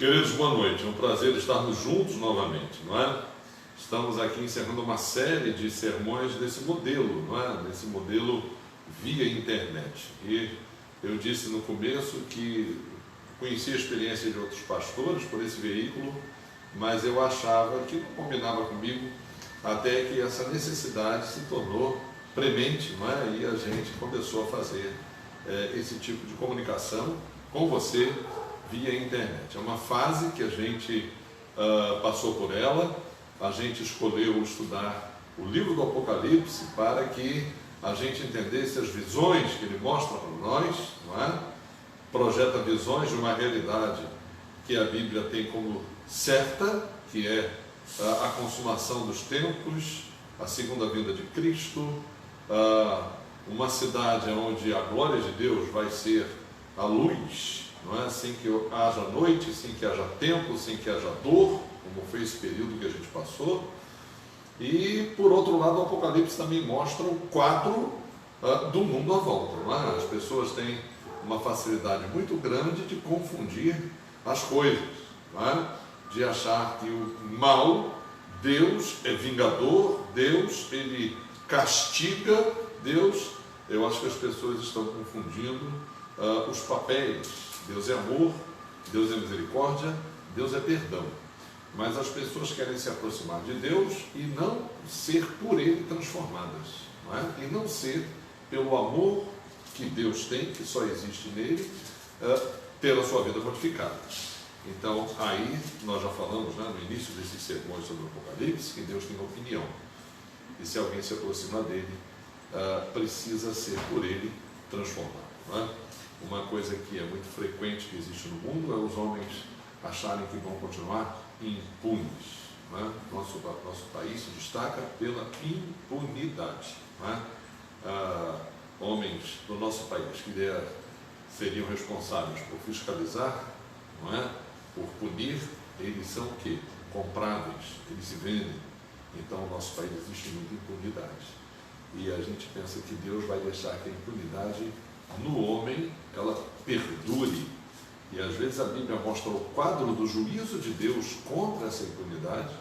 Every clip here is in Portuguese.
Queridos, boa noite. É um prazer estarmos juntos novamente, não é? Estamos aqui encerrando uma série de sermões desse modelo, não é? Desse modelo via internet. E eu disse no começo que conhecia a experiência de outros pastores por esse veículo, mas eu achava que não combinava comigo, até que essa necessidade se tornou premente, não é? E a gente começou a fazer esse tipo de comunicação com você via internet. É uma fase que a gente passou por ela. A gente escolheu estudar o livro do Apocalipse para que a gente entendesse as visões que ele mostra para nós, não é? Projeta visões de uma realidade que a Bíblia tem como certa, que é a consumação dos tempos, a segunda vinda de Cristo, uma cidade onde a glória de Deus vai ser a luz, não é? Sem que haja noite, sem que haja tempo, sem que haja dor, como foi esse período que a gente passou. E, por outro lado, o Apocalipse também mostra o quadro do mundo à volta, não é? As pessoas têm uma facilidade muito grande de confundir as coisas, não é? De achar que o mal, Deus é vingador, Deus, ele castiga, Deus, eu acho que as pessoas estão confundindo os papéis. Deus é amor, Deus é misericórdia, Deus é perdão. Mas as pessoas querem se aproximar de Deus e não ser por Ele transformadas, não é? E não ser pelo amor que Deus tem, que só existe nele, ter a sua vida modificada. Então, aí nós já falamos, né, no início desses sermões sobre o Apocalipse, que Deus tem opinião. E se alguém se aproxima dele, precisa ser por ele transformado, não é? Uma coisa que é muito frequente que existe no mundo é os homens acharem que vão continuar impunes, não é? Nosso país se destaca pela impunidade, não é? Homens do nosso país que seriam responsáveis por fiscalizar, não é? Por punir, eles são o quê? Compráveis, eles se vendem. Então, no nosso país existe muita impunidade. E a gente pensa que Deus vai deixar que a impunidade no homem, ela perdure. E às vezes a Bíblia mostra o quadro do juízo de Deus contra essa impunidade.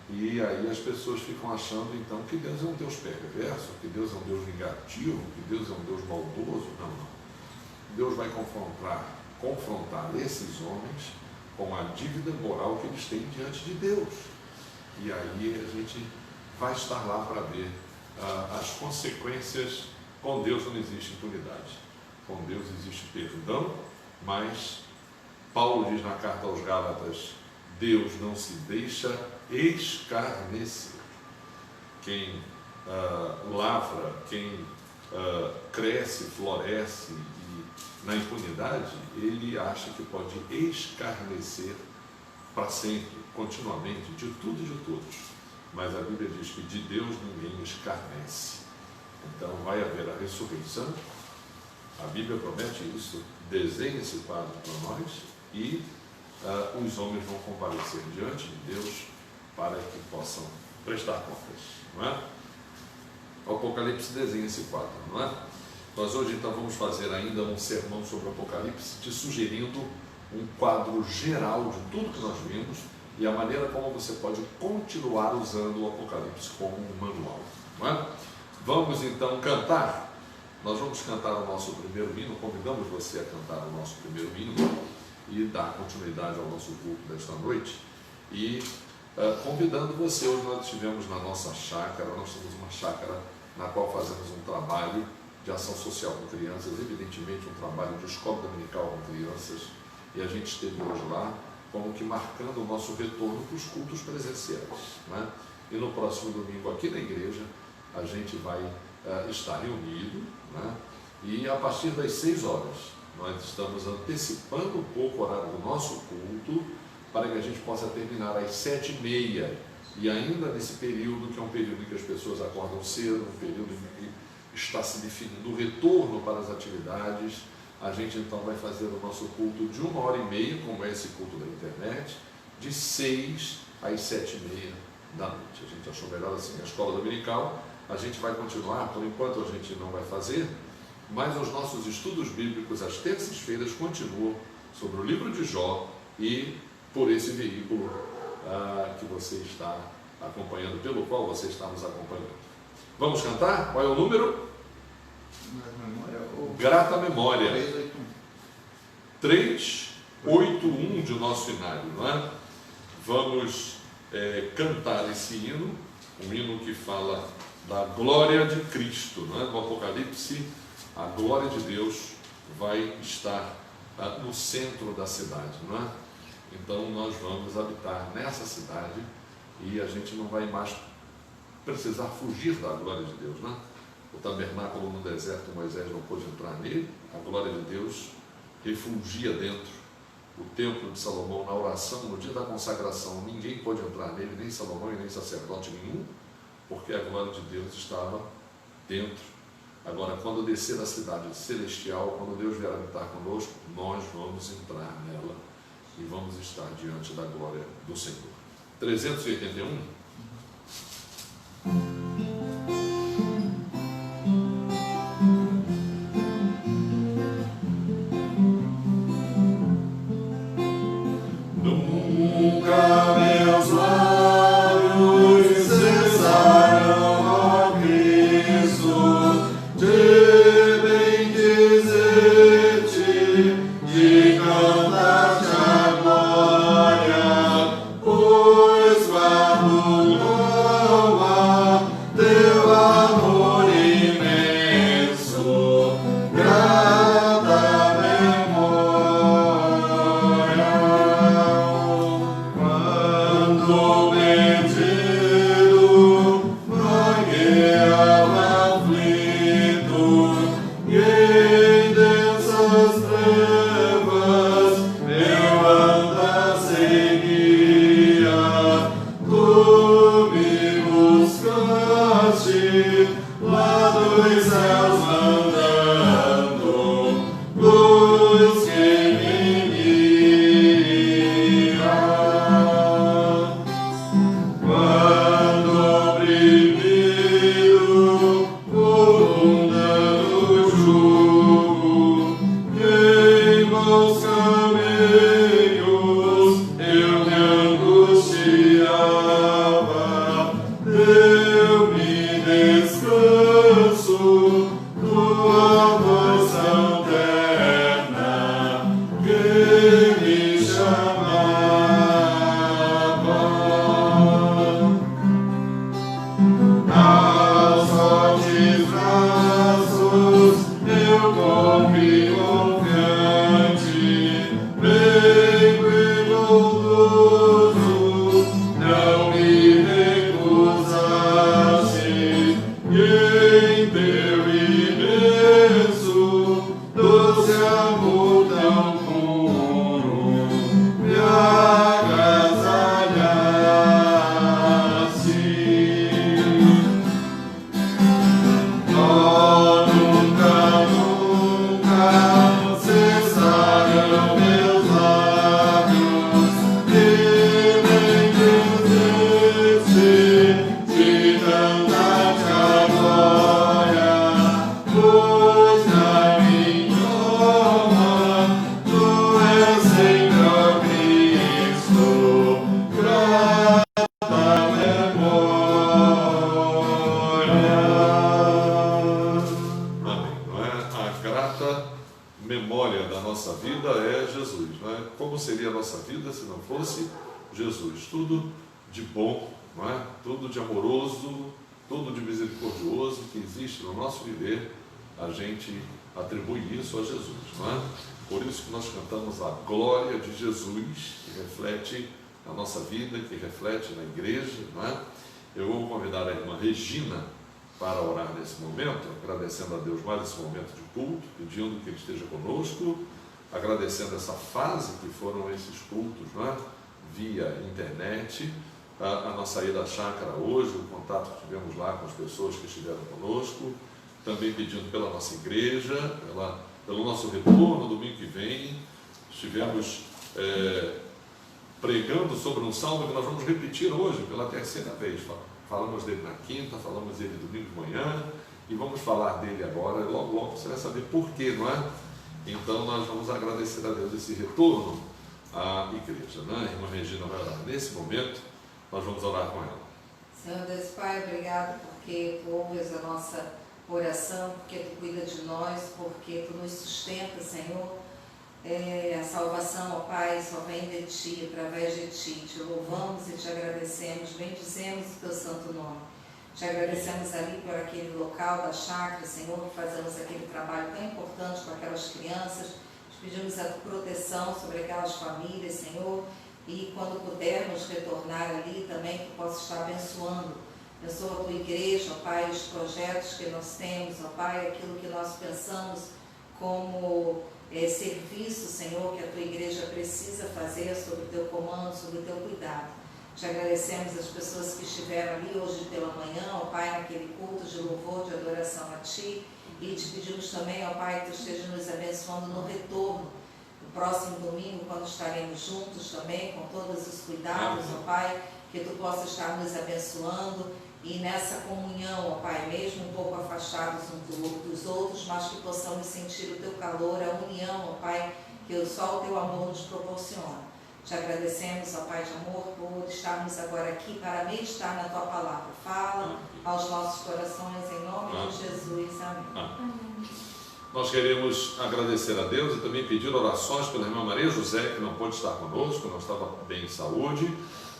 E aí as pessoas ficam achando então que Deus é um Deus perverso, que Deus é um Deus vingativo, que Deus é um Deus maldoso. Não, não. Deus vai confrontar esses homens com a dívida moral que eles têm diante de Deus. E aí a gente vai estar lá para ver as consequências. Com Deus não existe impunidade. Com Deus existe perdão, mas Paulo diz na carta aos Gálatas, Deus não se deixa escarnecer. Quem lavra, quem cresce, floresce na impunidade, ele acha que pode escarnecer para sempre, continuamente, de tudo e de todos. Mas a Bíblia diz que de Deus ninguém escarnece. Então vai haver a ressurreição, a Bíblia promete isso, desenha esse quadro para nós e os homens vão comparecer diante de Deus para que possam prestar contas, não é? O Apocalipse desenha esse quadro, não é? Nós hoje então vamos fazer ainda um sermão sobre o Apocalipse, te sugerindo um quadro geral de tudo que nós vimos e a maneira como você pode continuar usando o Apocalipse como um manual, não é? Vamos então cantar. Nós vamos cantar o nosso primeiro hino, convidamos você a cantar o nosso primeiro hino e dar continuidade ao nosso culto desta noite. E convidando você, hoje nós estivemos na nossa chácara, nós temos uma chácara na qual fazemos um trabalho de ação social com crianças, evidentemente um trabalho de escola dominical com crianças, e a gente esteve hoje lá, como que marcando o nosso retorno para os cultos presenciais, né? E no próximo domingo aqui na igreja, a gente vai estar reunido, né? E a partir das 6 horas, nós estamos antecipando um pouco o horário do nosso culto, para que a gente possa terminar às 7h30, e ainda nesse período, que é um período em que as pessoas acordam cedo, um período em que está se definindo o retorno para as atividades, a gente então vai fazer o nosso culto de 1h30, como é esse culto da internet, de 6 às 7h30 da noite. A gente achou melhor assim, a escola dominical. A gente vai continuar, por enquanto a gente não vai fazer, mas os nossos estudos bíblicos às terças-feiras continuam sobre o livro de Jó, e por esse veículo que você está acompanhando, pelo qual você está nos acompanhando. Vamos cantar? Qual é o número? Grata memória. 381 de nosso inário, não é? Vamos cantar esse hino, um hino que fala da glória de Cristo, não é? No Apocalipse, a glória de Deus vai estar no centro da cidade, não é? Então nós vamos habitar nessa cidade e a gente não vai mais precisar fugir da glória de Deus, não é? O tabernáculo no deserto, Moisés não pôde entrar nele, a glória de Deus refulgia dentro. O templo de Salomão, na oração, no dia da consagração, ninguém pôde entrar nele, nem Salomão e nem sacerdote nenhum, porque a glória de Deus estava dentro. Agora, quando descer da cidade celestial, quando Deus vier habitar conosco, nós vamos entrar nela e vamos estar diante da glória do Senhor. 381. Nunca meus lábios cessarão, ó Cristo, de bendizer-te, de cantar-te a glória, pois guardo louvor teu amor imenso, grata memória. Quando perdido, vagueava aflito, e em densas trevas meu andar seguia, tu me buscaste lá dos céus mandando, luz que me guia. Quando oprimido por um dano jugo, em maus caminhos eu me angustiava, deu-me descanso tua voz tão terna que me chamava. Aos fortes braços eu corri confiante, meigo e bondoso, não me recusaste, e em teu imenso, doce amor tão puro, me agasalhaste. Oh, nunca, nunca cessarão meus lábios de bendizer-te, de cantar-te a glória, pois na minha alma tu és sempre, ó Cristo, grata memória. Amém. Não é? A grata memória da nossa vida é Jesus, não é? Como seria a nossa vida se não fosse Jesus? Tudo de bom, não é? Tudo de amoroso, tudo de misericordioso que existe no nosso viver, a gente atribui isso a Jesus, não é? Por isso que nós cantamos a glória de Jesus, que reflete a nossa vida, que reflete na igreja, não é? Eu vou convidar a irmã Regina para orar nesse momento, agradecendo a Deus mais esse momento de culto, pedindo que Ele esteja conosco, agradecendo essa fase que foram esses cultos, não é? Via internet, a nossa ida à chácara hoje, o contato que tivemos lá com as pessoas que estiveram conosco, também pedindo pela nossa igreja, pelo nosso retorno, domingo que vem, estivemos pregando sobre um salmo que nós vamos repetir hoje pela terceira vez. Falamos dele na quinta, falamos dele domingo de manhã e vamos falar dele agora. Logo, logo você vai saber por quê, não é? Então nós vamos agradecer a Deus esse retorno a igreja, né? A irmã Regina vai orar. Nesse momento, nós vamos orar com ela. Senhor Deus Pai, obrigado porque Tu ouves a nossa oração, porque Tu cuida de nós, porque Tu nos sustenta, Senhor. A salvação, ó Pai, só vem de Ti, através de Ti. Te louvamos e Te agradecemos, bendizemos o Teu santo nome. Te agradecemos ali por aquele local da chácara, Senhor, que fazemos aquele trabalho tão importante com aquelas crianças. Te pedimos a Tua proteção sobre aquelas famílias, Senhor, e quando pudermos retornar ali também, que Tu possa estar abençoando. Abençoa a Tua igreja, ó Pai, os projetos que nós temos, ó Pai, aquilo que nós pensamos como serviço, Senhor, que a Tua igreja precisa fazer sob o Teu comando, sob o Teu cuidado. Te agradecemos as pessoas que estiveram ali hoje pela manhã, ó Pai, naquele culto de louvor, de adoração a Ti, e te pedimos também, ó Pai, que Tu esteja nos abençoando no retorno, no próximo domingo, quando estaremos juntos também, com todos os cuidados, ó Pai, que Tu possa estar nos abençoando, e nessa comunhão, ó Pai, mesmo um pouco afastados uns dos outros, mas que possamos sentir o Teu calor, a união, ó Pai, que só o Teu amor nos proporciona. Te agradecemos, ó Pai de amor, por estarmos agora aqui para meditar na Tua palavra. Fala aos nossos corações, em nome de Jesus. Amém. Nós queremos agradecer a Deus e também pedir orações pela irmã Maria José, que não pôde estar conosco, não estava bem em saúde.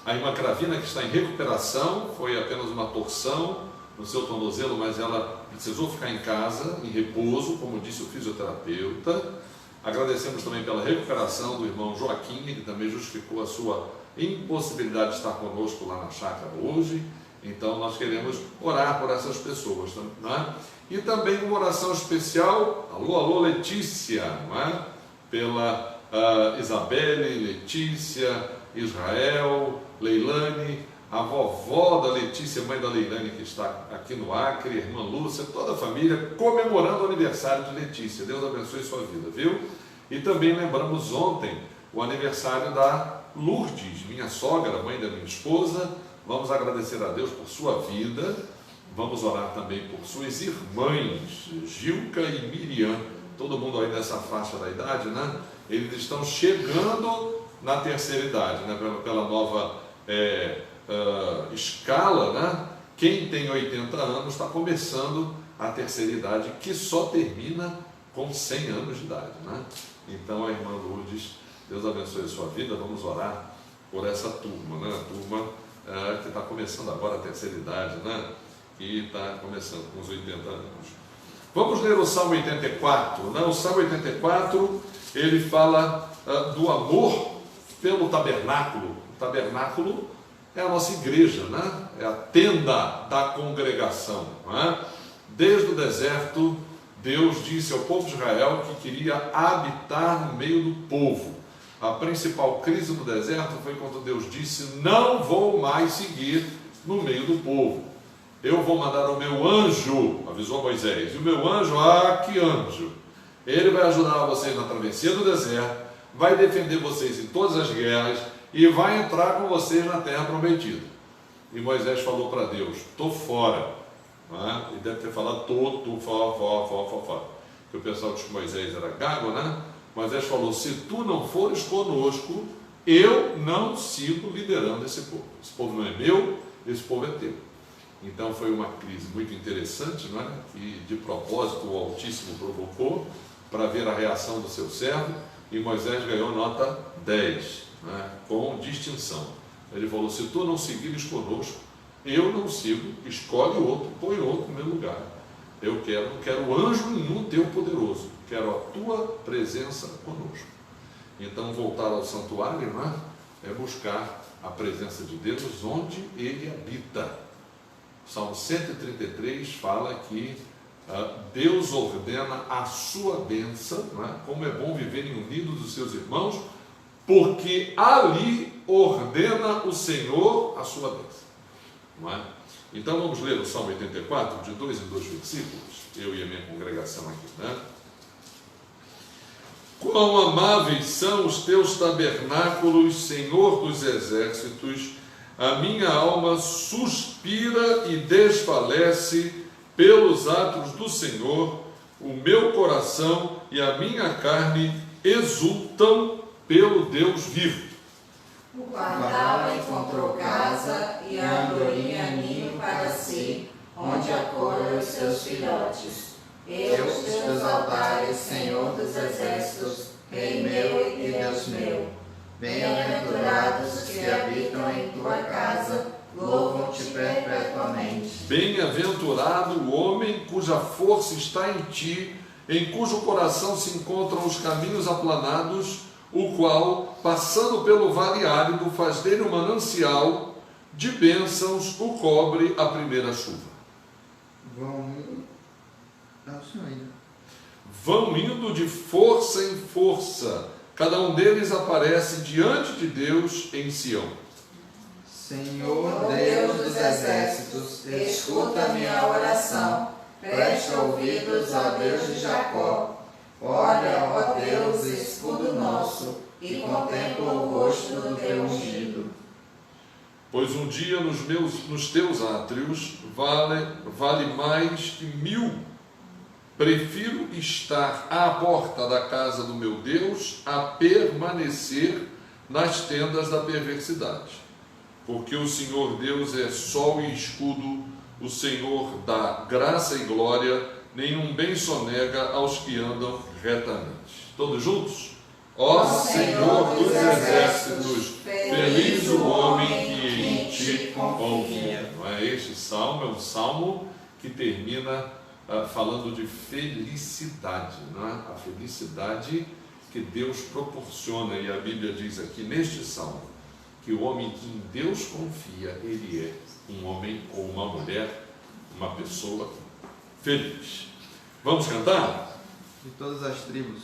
A irmã Cravina, que está em recuperação, foi apenas uma torção no seu tornozelo, mas ela precisou ficar em casa, em repouso, como disse o fisioterapeuta. Agradecemos também pela recuperação do irmão Joaquim, que também justificou a sua impossibilidade de estar conosco lá na chácara hoje. Então nós queremos orar por essas pessoas, não é? E também uma oração especial, alô Letícia, não é? Pela Isabelle, Letícia, Israel, Leilane, a vovó da Letícia, mãe da Leilane, que está aqui no Acre, a irmã Lúcia, toda a família comemorando o aniversário de Letícia. Deus abençoe sua vida, viu? E também lembramos ontem o aniversário da Lourdes, minha sogra, mãe da minha esposa. Vamos agradecer a Deus por sua vida. Vamos orar também por suas irmãs, Gilca e Miriam, todo mundo aí nessa faixa da idade, né? Eles estão chegando na terceira idade, né? Pela nova escala, né? Quem tem 80 anos está começando a terceira idade, que só termina com 100 anos de idade, né? Então a irmã Lourdes, Deus abençoe a sua vida. Vamos orar por essa turma, né? A turma que está começando agora a terceira idade, né? Que está começando com os 80 anos. Vamos ler o Salmo 84, né? O Salmo 84, ele fala do amor pelo tabernáculo. O tabernáculo é a nossa igreja, né? É a tenda da congregação, né? Desde o deserto, Deus disse ao povo de Israel que queria habitar no meio do povo. A principal crise no deserto foi quando Deus disse: não vou mais seguir no meio do povo. Eu vou mandar o meu anjo, avisou Moisés, e o meu anjo, que anjo? Ele vai ajudar vocês na travessia do deserto, vai defender vocês em todas as guerras e vai entrar com vocês na terra prometida. E Moisés falou para Deus: estou fora. Né? E deve ter falado tô fora. Porque o pessoal disse que Moisés era gago, né? Moisés falou: se tu não fores conosco, eu não sigo liderando esse povo. Esse povo não é meu, esse povo é teu. Então foi uma crise muito interessante, não é? Que de propósito o Altíssimo provocou para ver a reação do seu servo, e Moisés ganhou nota 10, né? Com distinção. Ele falou: se tu não seguires conosco, eu não sigo, escolhe outro, põe outro no meu lugar. Eu não quero anjo nenhum teu poderoso, quero a tua presença conosco. Então voltar ao santuário, né? É buscar a presença de Deus onde Ele habita. Salmo 133 fala que Deus ordena a sua bênção, né? Como é bom viverem unidos os seus irmãos, porque ali ordena o Senhor a sua bênção. Não é? Então vamos ler o Salmo 84, de 2 em 2 versículos, eu e a minha congregação aqui, né? Quão amáveis são os teus tabernáculos, Senhor dos exércitos! A minha alma suspira e desfalece pelos atos do Senhor, o meu coração e a minha carne exultam pelo Deus vivo. O pardal encontrou casa e a andorinha ninho para si, onde acolhe os seus filhotes. Eu, os teus altares, Senhor dos exércitos, Rei meu e Deus meu. Bem-aventurados os que habitam em tua casa, louvam-te perpetuamente. Bem-aventurado o homem cuja força está em ti, em cujo coração se encontram os caminhos aplanados, o qual, passando pelo vale árido, faz dele um manancial de bênçãos, o cobre a primeira chuva. Vão indo de força em força, cada um deles aparece diante de Deus em Sião. Senhor Deus dos exércitos, escuta minha oração, presta ouvidos ao Deus de Jacó. Olha, ó Deus, escudo nosso, e contempla o rosto do teu ungido. Pois um dia nos teus átrios vale mais que 1000. Prefiro estar à porta da casa do meu Deus a permanecer nas tendas da perversidade. Porque o Senhor Deus é sol e escudo, o Senhor dá graça e glória, nenhum bem sonega aos que andam retamente. Todos juntos? Ó Senhor dos exércitos, feliz o homem que em ti confia. Este salmo é um salmo que termina falando de felicidade, não é? A felicidade que Deus proporciona, e a Bíblia diz aqui neste salmo que o homem que em Deus confia, ele é um homem ou uma mulher, uma pessoa feliz. Vamos cantar? De todas as tribos.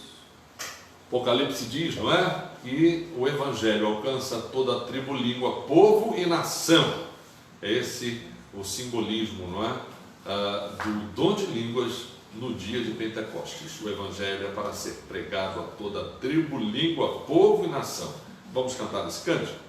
Apocalipse diz, não é? Que o Evangelho alcança toda a tribo, língua, povo e nação. É esse o simbolismo, não é? Do dom de línguas no dia de Pentecostes. O Evangelho é para ser pregado a toda a tribo, língua, povo e nação. Vamos cantar esse cântico?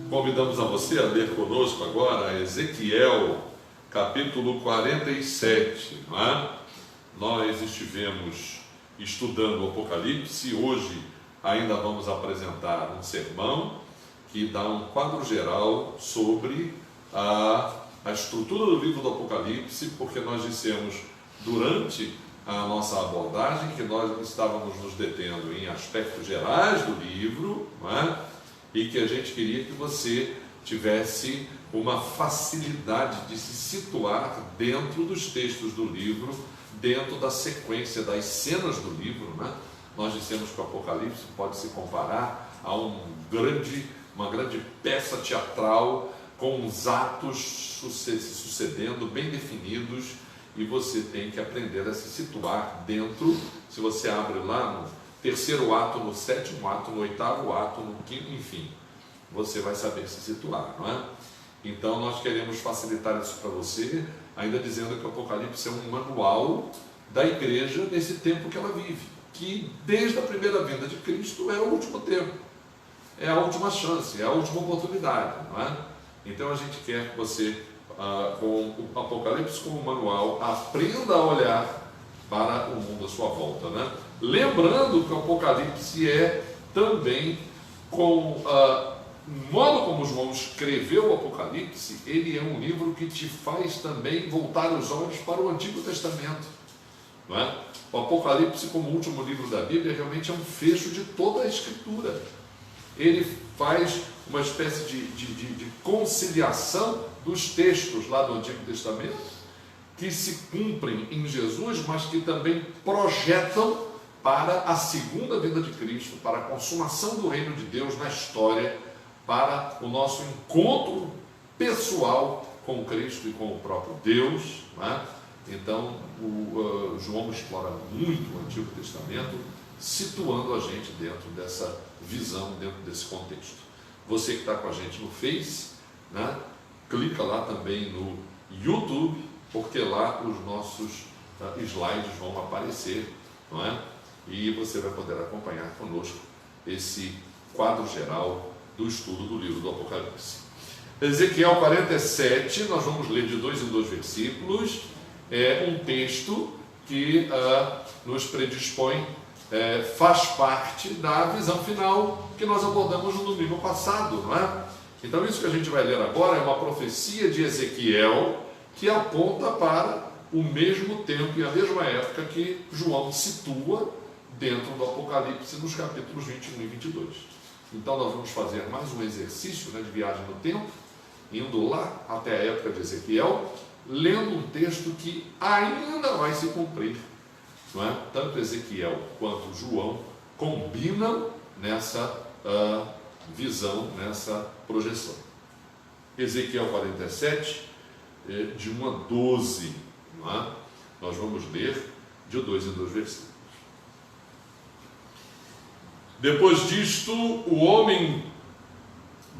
Convidamos a você a ler conosco agora Ezequiel, capítulo 47, não é? Nós estivemos estudando o Apocalipse, hoje ainda vamos apresentar um sermão que dá um quadro geral sobre a estrutura do livro do Apocalipse, porque nós dissemos durante a nossa abordagem, que nós estávamos nos detendo em aspectos gerais do livro, não é? E que a gente queria que você tivesse uma facilidade de se situar dentro dos textos do livro, dentro da sequência das cenas do livro, né? Nós dissemos que o Apocalipse pode se comparar a uma grande peça teatral com os atos se sucedendo, bem definidos, e você tem que aprender a se situar dentro. Se você abre lá no terceiro ato, no sétimo ato, no oitavo ato, no quinto, enfim, você vai saber se situar, não é? Então nós queremos facilitar isso para você, ainda dizendo que o Apocalipse é um manual da igreja nesse tempo que ela vive, que desde a primeira vinda de Cristo é o último tempo, é a última chance, é a última oportunidade, não é? Então a gente quer que você, com o Apocalipse como manual, aprenda a olhar para o mundo à sua volta, né? Lembrando que o Apocalipse é também, com o modo como João escreveu o Apocalipse, ele é um livro que te faz também voltar os olhos para o Antigo Testamento, não é? O Apocalipse, como último livro da Bíblia, realmente é um fecho de toda a Escritura. Ele faz uma espécie de conciliação dos textos lá do Antigo Testamento, que se cumprem em Jesus, mas que também projetam para a segunda vinda de Cristo, para a consumação do reino de Deus na história, para o nosso encontro pessoal com Cristo e com o próprio Deus, né? Então, João explora muito o Antigo Testamento, situando a gente dentro dessa visão, dentro desse contexto. Você que está com a gente no Face, né? Clica lá também no YouTube, porque lá os nossos slides vão aparecer, não é? E você vai poder acompanhar conosco esse quadro geral do estudo do livro do Apocalipse. Ezequiel 47, nós vamos ler de 2 em 2 versículos. É um texto que nos predispõe, faz parte da visão final que nós abordamos no domingo passado, não é? Então isso que a gente vai ler agora é uma profecia de Ezequiel que aponta para o mesmo tempo e a mesma época que João situa dentro do Apocalipse nos capítulos 21 e 22. Então nós vamos fazer mais um exercício, né, de viagem no tempo, indo lá até a época de Ezequiel, lendo um texto que ainda vai se cumprir, não é? Tanto Ezequiel quanto João combinam nessa visão, nessa projeção. Ezequiel 47, de 1 a 12, não é? Nós vamos ler de 2 em 2 versículos. Depois disto, o homem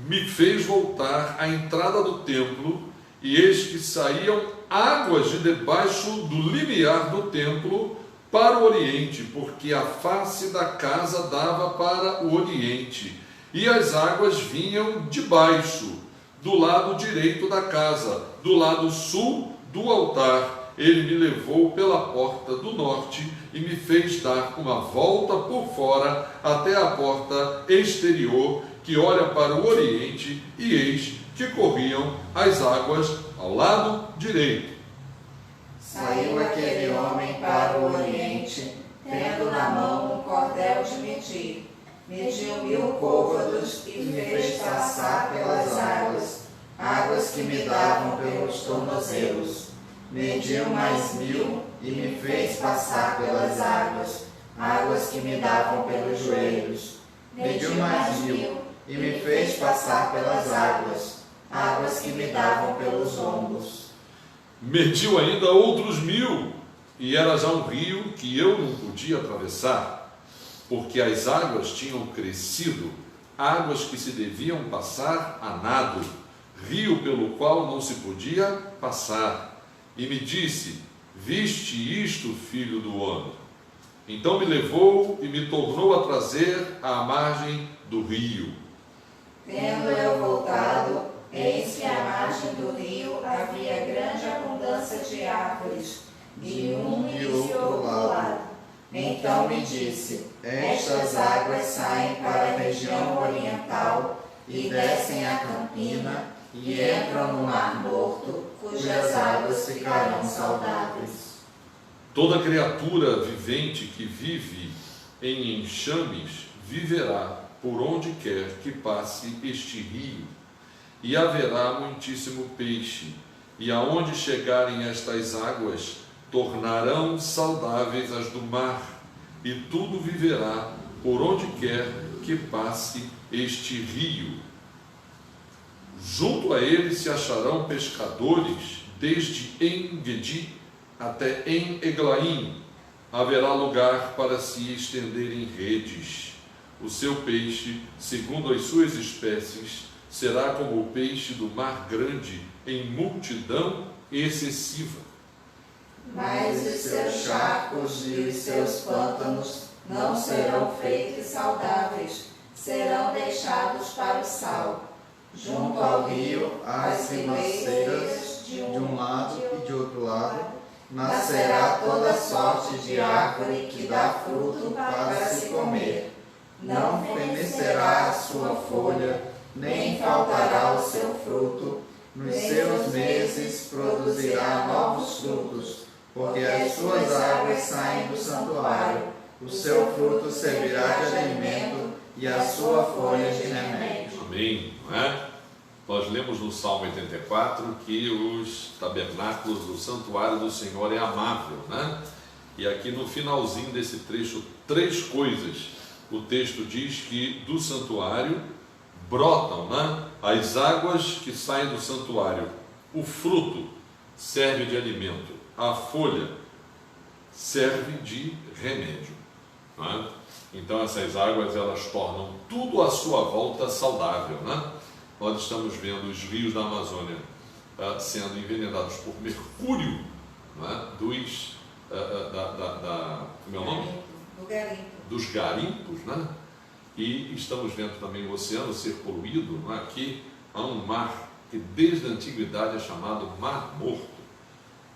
me fez voltar à entrada do templo, e eis que saíam águas de debaixo do limiar do templo para o oriente, porque a face da casa dava para o oriente, e as águas vinham de baixo, do lado direito da casa, do lado sul do altar. Ele me levou pela porta do norte e me fez dar uma volta por fora até a porta exterior, que olha para o oriente, e eis que corriam as águas ao lado direito. Saiu aquele homem para o oriente, tendo na mão um cordel de medir. Mediu 1000 côvados e me fez passar pelas águas, águas que me davam pelos tornozelos. Mediu mais 1000 e me fez passar pelas águas, águas que me davam pelos joelhos. Mediu mais 1000 e me fez passar pelas águas, águas que me davam pelos ombros. Mediu ainda outros 1000, e era já um rio que eu não podia atravessar, porque as águas tinham crescido, águas que se deviam passar a nado, rio pelo qual não se podia passar. E me disse: viste isto, filho do homem? Então me levou e me tornou a trazer à margem do rio. Tendo eu voltado, eis que à margem do rio havia grande abundância de árvores, de um e de outro lado. Então me disse: estas águas saem para a região oriental e descem a campina e entram no Mar Morto, cujas águas ficarão saudáveis. Toda criatura vivente que vive em enxames viverá por onde quer que passe este rio, e haverá muitíssimo peixe, e aonde chegarem estas águas, tornarão saudáveis as do mar, e tudo viverá por onde quer que passe este rio. Junto a ele se acharão pescadores, desde En-Gedi até En-Eglaim. Haverá lugar para se estenderem redes. O seu peixe, segundo as suas espécies, será como o peixe do mar grande, em multidão excessiva. Mas os seus charcos e os seus pântanos não serão feitos saudáveis, serão deixados para o sal. Junto ao rio, as ribanceiras, de um lado e de outro lado, nascerá toda sorte de árvore que dá fruto para se comer. Não fenecerá a sua folha, nem faltará o seu fruto. Nos seus meses produzirá novos frutos, porque as suas águas saem do santuário. O seu fruto servirá de alimento e a sua folha de remédio. Amém. Não é? Nós lemos no Salmo 84 que os tabernáculos do santuário do Senhor é amável, né? E aqui no finalzinho desse trecho, 3 coisas. O texto diz que do santuário brotam, né, as águas que saem do santuário. O fruto serve de alimento, a folha serve de remédio, né? Então essas águas, elas tornam tudo à sua volta saudável, né? Nós estamos vendo os rios da Amazônia sendo envenenados por mercúrio, né, como é o nome? Dos garimpos, né? E estamos vendo também o oceano ser poluído, né? Aqui há um mar que desde a antiguidade é chamado Mar Morto,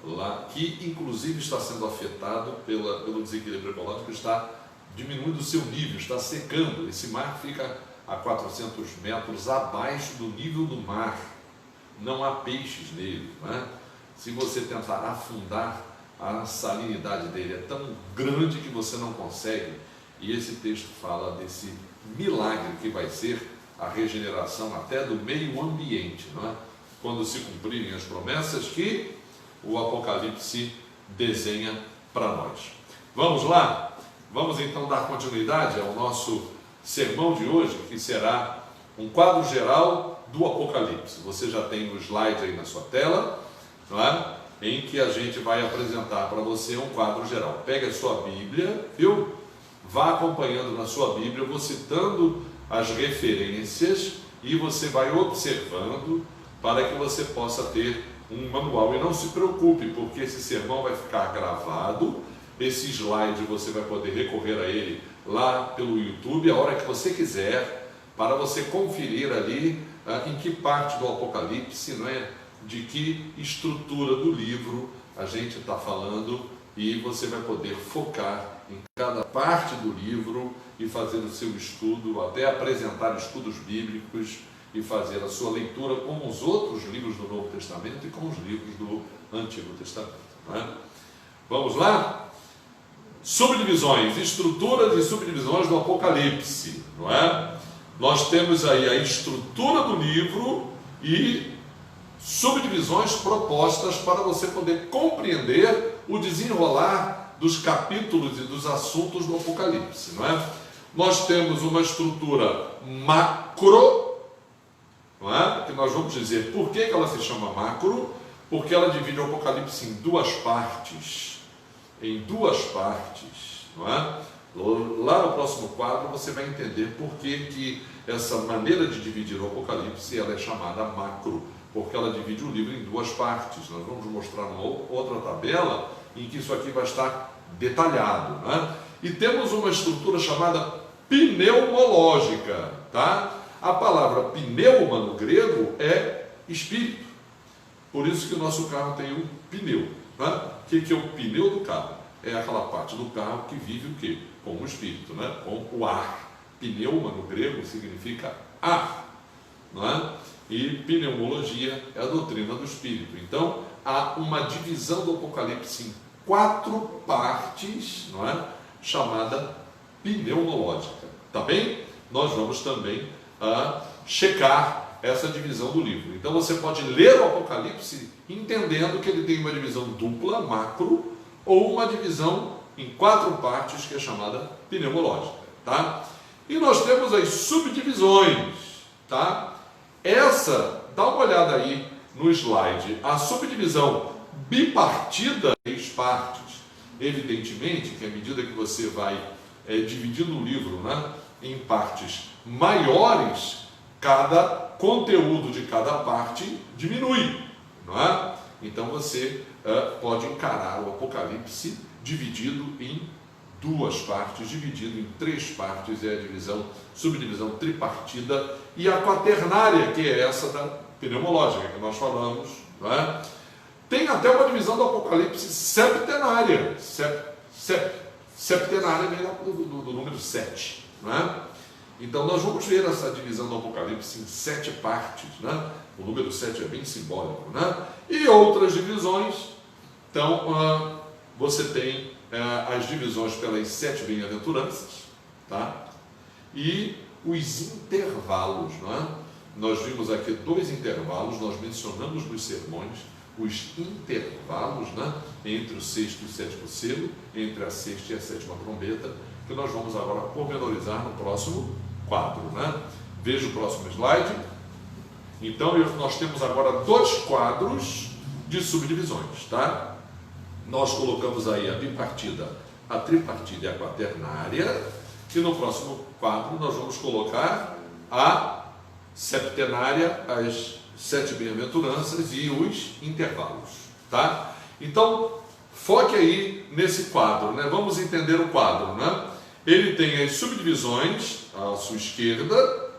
lá, que inclusive está sendo afetado pelo desequilíbrio ecológico, está diminuindo o seu nível, está secando. Esse mar fica a 400 metros abaixo do nível do mar, não há peixes nele, né? Se você tentar afundar, a salinidade dele é tão grande que você não consegue. E esse texto fala desse milagre que vai ser a regeneração até do meio ambiente, não é? Quando se cumprirem as promessas que o Apocalipse desenha para nós. Vamos lá? Vamos então dar continuidade ao nosso sermão de hoje, que será um quadro geral do Apocalipse. Você já tem o slide aí na sua tela, não é? Em que a gente vai apresentar para você um quadro geral. Pega a sua Bíblia, viu? Vá acompanhando na sua Bíblia, eu vou citando as referências e você vai observando para que você possa ter um manual. E não se preocupe, porque esse sermão vai ficar gravado, esse slide você vai poder recorrer a ele lá pelo YouTube, a hora que você quiser, para você conferir ali em que parte do Apocalipse, não é? De que estrutura do livro a gente está falando, e você vai poder focar em cada parte do livro e fazer o seu estudo, até apresentar estudos bíblicos e fazer a sua leitura com os outros livros do Novo Testamento e com os livros do Antigo Testamento, não é? Vamos lá? Subdivisões, estruturas e subdivisões do Apocalipse, não é? Nós temos aí a estrutura do livro e subdivisões propostas para você poder compreender o desenrolar dos capítulos e dos assuntos do Apocalipse, não é? Nós temos uma estrutura macro, não é? Que nós vamos dizer por que ela se chama macro, porque ela divide o Apocalipse em duas partes, não é? Lá no próximo quadro você vai entender por que essa maneira de dividir o Apocalipse ela é chamada macro, porque ela divide o livro em duas partes. Nós vamos mostrar uma outra tabela em que isso aqui vai estar detalhado, né? E temos uma estrutura chamada pneumológica, tá? A palavra pneuma no grego é espírito, por isso que o nosso carro tem um pneu, né? O que é o pneu do carro? É aquela parte do carro que vive o quê? Com o espírito, né? Com o ar. Pneuma no grego significa ar, não é? E pneumologia é a doutrina do Espírito. Então, há uma divisão do Apocalipse em 4 partes, não é? Chamada pneumológica. Tá bem? Nós vamos também checar essa divisão do livro. Então você pode ler o Apocalipse entendendo que ele tem uma divisão dupla, macro, ou uma divisão em 4 partes que é chamada pneumológica, tá? E nós temos as subdivisões, tá? Dá uma olhada aí no slide, a subdivisão bipartida, 3 partes, evidentemente que à medida que você vai dividindo o livro, né, em partes maiores, cada conteúdo de cada parte diminui, não é? Então você pode encarar o Apocalipse dividido em 2 partes, dividido em 3 partes, é a subdivisão tripartida, e a quaternária, que é essa da pneumológica que nós falamos, não é? Tem até uma divisão do Apocalipse septenária. Septenária vem do número 7, não é? Então nós vamos ver essa divisão do Apocalipse em 7 partes, né? O número 7 é bem simbólico, né? E outras divisões. Então você tem as divisões pelas 7 bem-aventuranças, tá? E os intervalos, não é? Nós vimos aqui 2 intervalos, nós mencionamos nos sermões os intervalos, né? Entre o 6º e o 7º selo, entre a 6ª e a 7ª trombeta, que nós vamos agora pormenorizar no próximo quadro, né? Veja o próximo slide. Então nós temos agora 2 quadros de subdivisões, tá? Nós colocamos aí a bipartida, a tripartida e a quaternária, e no próximo quadro nós vamos colocar a septenária, as 7 bem-aventuranças e os intervalos, tá? Então, foque aí nesse quadro, né? Vamos entender o quadro, né? Ele tem as subdivisões à sua esquerda,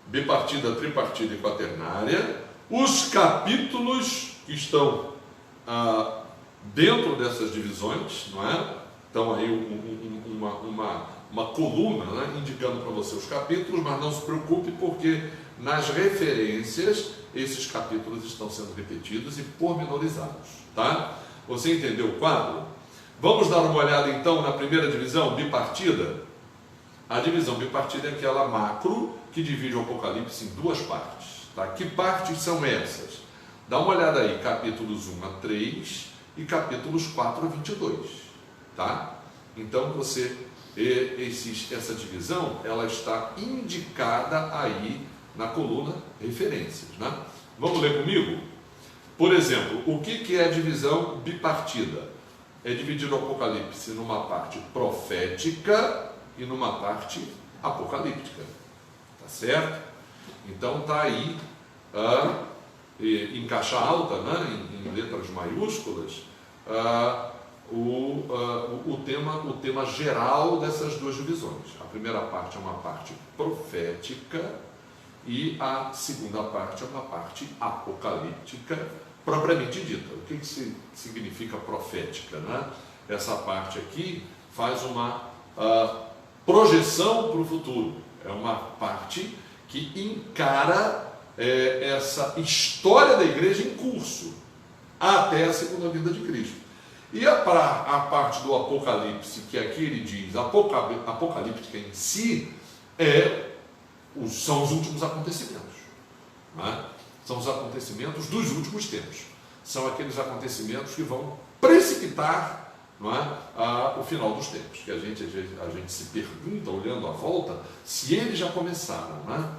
bipartida, tripartida e quaternária, os capítulos que estão dentro dessas divisões, não é? Então aí uma coluna, né, indicando para você os capítulos, mas não se preocupe porque nas referências esses capítulos estão sendo repetidos e pormenorizados, tá? Você entendeu o quadro? Vamos dar uma olhada então na primeira divisão, bipartida. A divisão bipartida é aquela macro que divide o Apocalipse em 2 partes, tá? Que partes são essas? Dá uma olhada aí, capítulos 1 a 3 e capítulos 4 a 22, tá? Então essa divisão, ela está indicada aí na coluna referências, né? Vamos ler comigo? Por exemplo, o que é a divisão bipartida? É dividir o Apocalipse numa parte profética e numa parte apocalíptica, tá certo? Então está aí em caixa alta, né, em letras maiúsculas, o tema geral dessas 2 divisões. A primeira parte é uma parte profética e a segunda parte é uma parte apocalíptica propriamente dita. O que significa profética, né? Essa parte aqui faz uma projeção para o futuro. É uma parte que encara essa história da igreja em curso até a segunda vinda de Cristo. E a parte do Apocalipse, que aqui ele diz apocalíptica em si, são os últimos acontecimentos, né? São os acontecimentos dos últimos tempos. São aqueles acontecimentos que vão precipitar, não é, o final dos tempos, que a gente se pergunta, olhando à volta, se eles já começaram, né?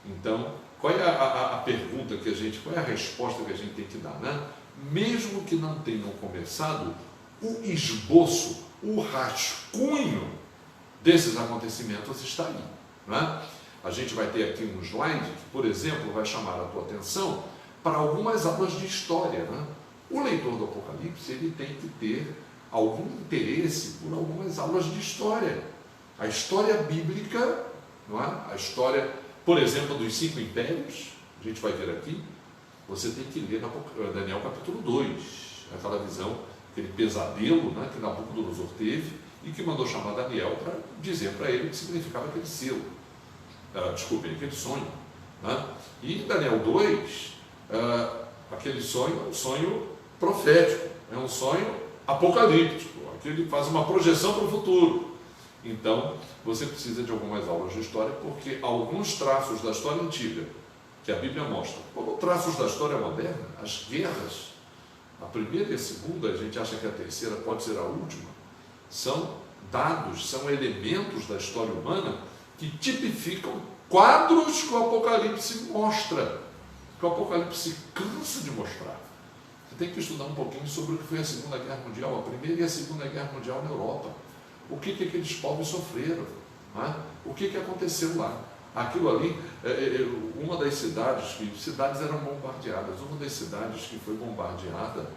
Então, qual é a pergunta qual é a resposta que a gente tem que dar, né? Mesmo que não tenham começado, o esboço, o rascunho desses acontecimentos está aí, né? A gente vai ter aqui um slide que, por exemplo, vai chamar a tua atenção para algumas aulas de história, né? O leitor do Apocalipse, ele tem que ter algum interesse por algumas aulas de história. A história bíblica, não é? A história, por exemplo, dos 5 impérios, a gente vai ver aqui, você tem que ler Daniel capítulo 2, aquela visão, aquele pesadelo, né, que Nabucodonosor teve e que mandou chamar Daniel para dizer para ele o que significava aquele selo. Aquele sonho, né? E em Daniel 2, aquele sonho é um sonho profético, é um sonho apocalíptico, aquele que faz uma projeção para o futuro. Então, você precisa de algumas aulas de história, porque alguns traços da história antiga, que a Bíblia mostra, como traços da história moderna, as guerras, a primeira e a segunda, a gente acha que a terceira pode ser a última, são dados, são elementos da história humana que tipificam quadros que o Apocalipse mostra, que o Apocalipse cansa de mostrar. Você tem que estudar um pouquinho sobre o que foi a Segunda Guerra Mundial, a Primeira e a Segunda Guerra Mundial na Europa. O que aqueles povos sofreram, né? O que aconteceu lá. Aquilo ali, uma das cidades eram bombardeadas, uma das cidades que foi bombardeada,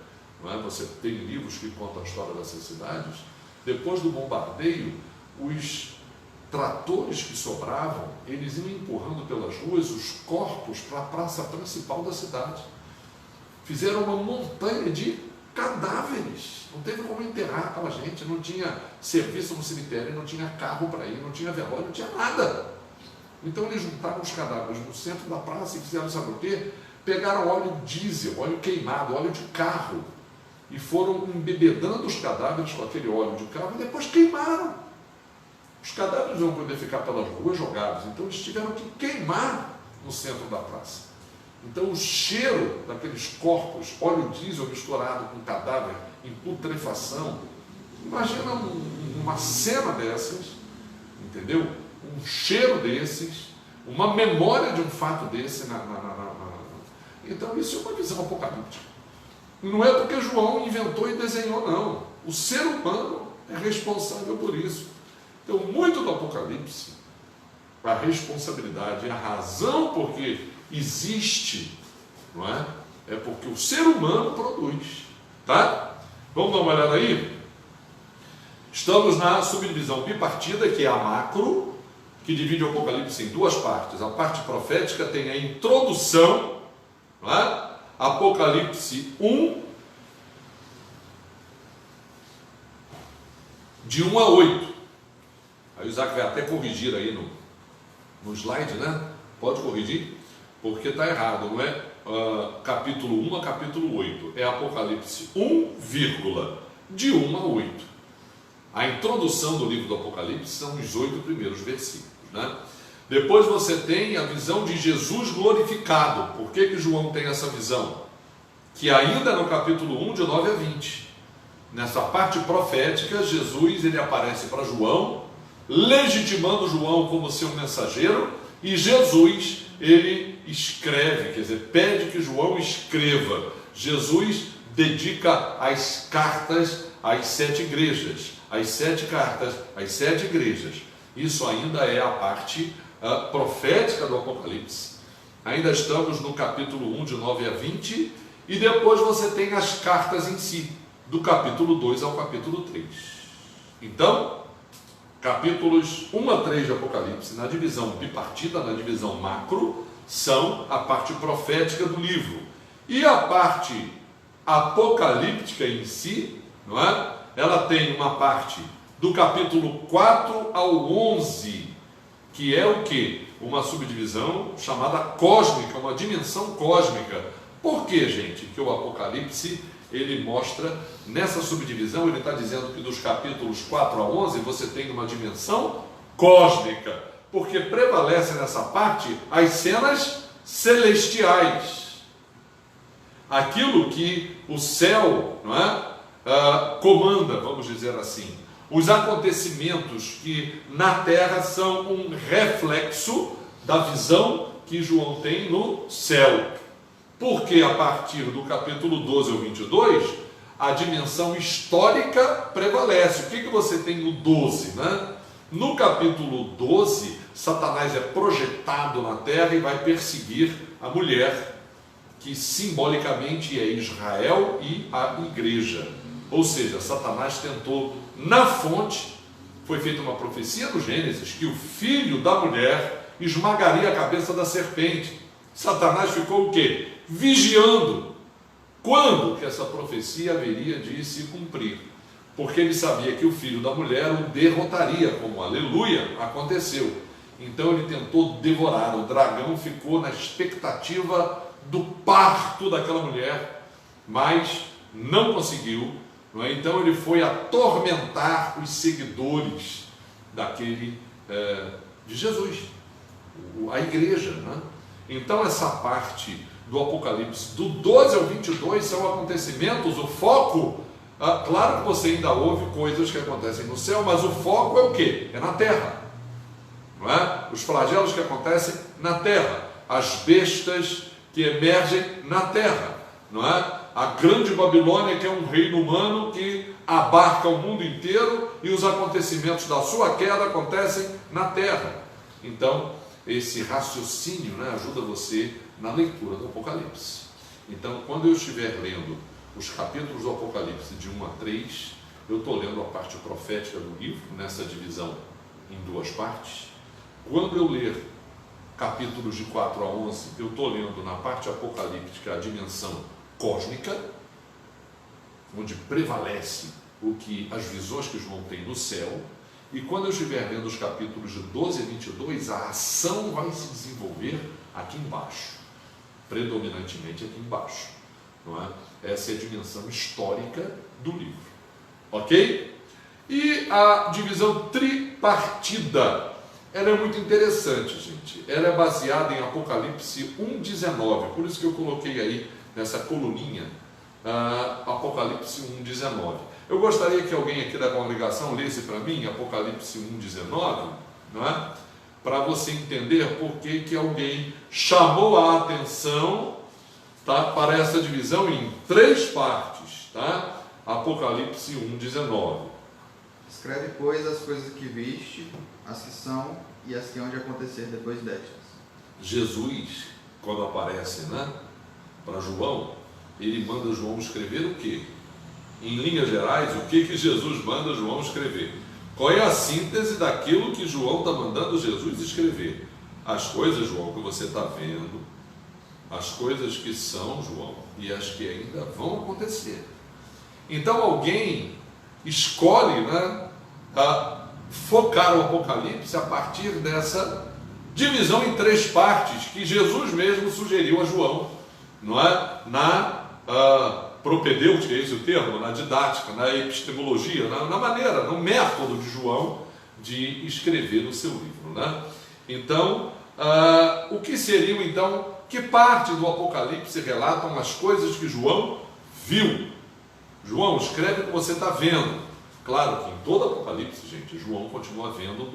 não é? Você tem livros que contam a história dessas cidades. Depois do bombardeio, os tratores que sobravam, eles iam empurrando pelas ruas os corpos para a praça principal da cidade. Fizeram uma montanha de cadáveres, não teve como enterrar aquela gente, não tinha serviço no cemitério, não tinha carro para ir, não tinha velório, não tinha nada. Então eles juntaram os cadáveres no centro da praça e fizeram, sabe o quê? Pegaram óleo diesel, óleo queimado, óleo de carro, e foram embebedando os cadáveres com aquele óleo de carro e depois queimaram. Os cadáveres não poder ficar pelas ruas jogados, então eles tiveram que queimar no centro da praça. Então o cheiro daqueles corpos, óleo diesel misturado com cadáver em putrefação, imagina uma cena dessas, entendeu? Um cheiro desses, uma memória de um fato desse. Então isso é uma visão apocalíptica. Não é porque João inventou e desenhou, não. O ser humano é responsável por isso. Então, muito do Apocalipse, a responsabilidade, a razão por que existe, não é? É porque o ser humano produz. Tá? Vamos dar uma olhada aí? Estamos na subdivisão bipartida, que é a macro, que divide o Apocalipse em duas partes. A parte profética tem a introdução, não é? Apocalipse 1, de 1 a 8. Aí o Isaac vai até corrigir aí no slide, né? Pode corrigir, porque está errado, não é capítulo 1 a capítulo 8. É Apocalipse 1, de 1 a 8. A introdução do livro do Apocalipse são os 8 primeiros versículos, né? Depois você tem a visão de Jesus glorificado. Por que João tem essa visão? Que ainda no capítulo 1, de 9 a 20, nessa parte profética, Jesus ele aparece para João, legitimando João como seu mensageiro, e Jesus ele escreve, quer dizer, pede que João escreva. Jesus dedica as cartas às 7 igrejas, as 7 cartas às 7 igrejas. Isso ainda é a parte profética do Apocalipse. Ainda estamos no capítulo 1, de 9 a 20, e depois você tem as cartas em si, do capítulo 2 ao capítulo 3. Então, capítulos 1 a 3 de Apocalipse, na divisão bipartida, na divisão macro, são a parte profética do livro. E a parte apocalíptica em si, não é? Ela tem uma parte do capítulo 4 ao 11, que é o quê? Uma subdivisão chamada cósmica, uma dimensão cósmica. Por que, gente, que o Apocalipse ele mostra, nessa subdivisão, ele está dizendo que dos capítulos 4 a 11 você tem uma dimensão cósmica, porque prevalece nessa parte as cenas celestiais, aquilo que o céu, não é? Comanda, vamos dizer assim. Os acontecimentos que na terra são um reflexo da visão que João tem no céu. Porque a partir do capítulo 12 ao 22, a dimensão histórica prevalece. O que você tem no 12, né? No capítulo 12, Satanás é projetado na terra e vai perseguir a mulher, que simbolicamente é Israel e a igreja. Ou seja, Satanás tentou, na fonte, foi feita uma profecia no Gênesis, que o filho da mulher esmagaria a cabeça da serpente. Satanás ficou o quê? Vigiando quando que essa profecia haveria de se cumprir, porque ele sabia que o filho da mulher o derrotaria, como aleluia aconteceu. Então ele tentou devorar. O dragão ficou na expectativa do parto daquela mulher, mas não conseguiu, não é? Então ele foi atormentar os seguidores daquele de Jesus, a igreja, né? Então essa parte do Apocalipse do 12 ao 22 são acontecimentos, o foco, claro que você ainda ouve coisas que acontecem no céu, mas o foco é o quê? É na terra, não é? Os flagelos que acontecem na terra, as bestas que emergem na terra, não é? A grande Babilônia, que é um reino humano que abarca o mundo inteiro, e os acontecimentos da sua queda acontecem na terra. Então esse raciocínio, né, ajuda você na leitura do Apocalipse. Então, quando eu estiver lendo os capítulos do Apocalipse de 1 a 3, eu estou lendo a parte profética do livro, nessa divisão em duas partes. Quando eu ler capítulos de 4 a 11, eu estou lendo na parte apocalíptica a dimensão cósmica, onde prevalece as visões que João tem no céu. E quando eu estiver vendo os capítulos de 12 a 22, a ação vai se desenvolver aqui embaixo, predominantemente aqui embaixo, não é? Essa é a dimensão histórica do livro, ok? E a divisão tripartida, ela é muito interessante, gente. Ela é baseada em Apocalipse 1,19, por isso que eu coloquei aí nessa coluninha, Apocalipse 1,19. Eu gostaria que alguém aqui da congregação lesse para mim Apocalipse 1,19, não é? Para você entender por que alguém chamou a atenção, tá, para essa divisão em 3 partes, tá? Apocalipse 1,19. Escreve, pois, as coisas que viste, as que são e as que hão de acontecer depois destas. Jesus, quando aparece, né, para João, ele manda João escrever o quê? Em linhas gerais, o que Jesus manda João escrever? Qual é a síntese daquilo que João está mandando Jesus escrever? As coisas, João, que você está vendo, as coisas que são, João, e as que ainda vão acontecer. Então alguém escolhe, né, focar o Apocalipse a partir dessa divisão em 3 partes que Jesus mesmo sugeriu a João, não é? Na propedêutica, é esse o termo, na didática, na epistemologia, na maneira, no método de João de escrever o seu livro, né? Então, o que seriam então, que parte do Apocalipse relatam as coisas que João viu? João, escreve o que você está vendo. Claro que em todo Apocalipse, gente, João continua vendo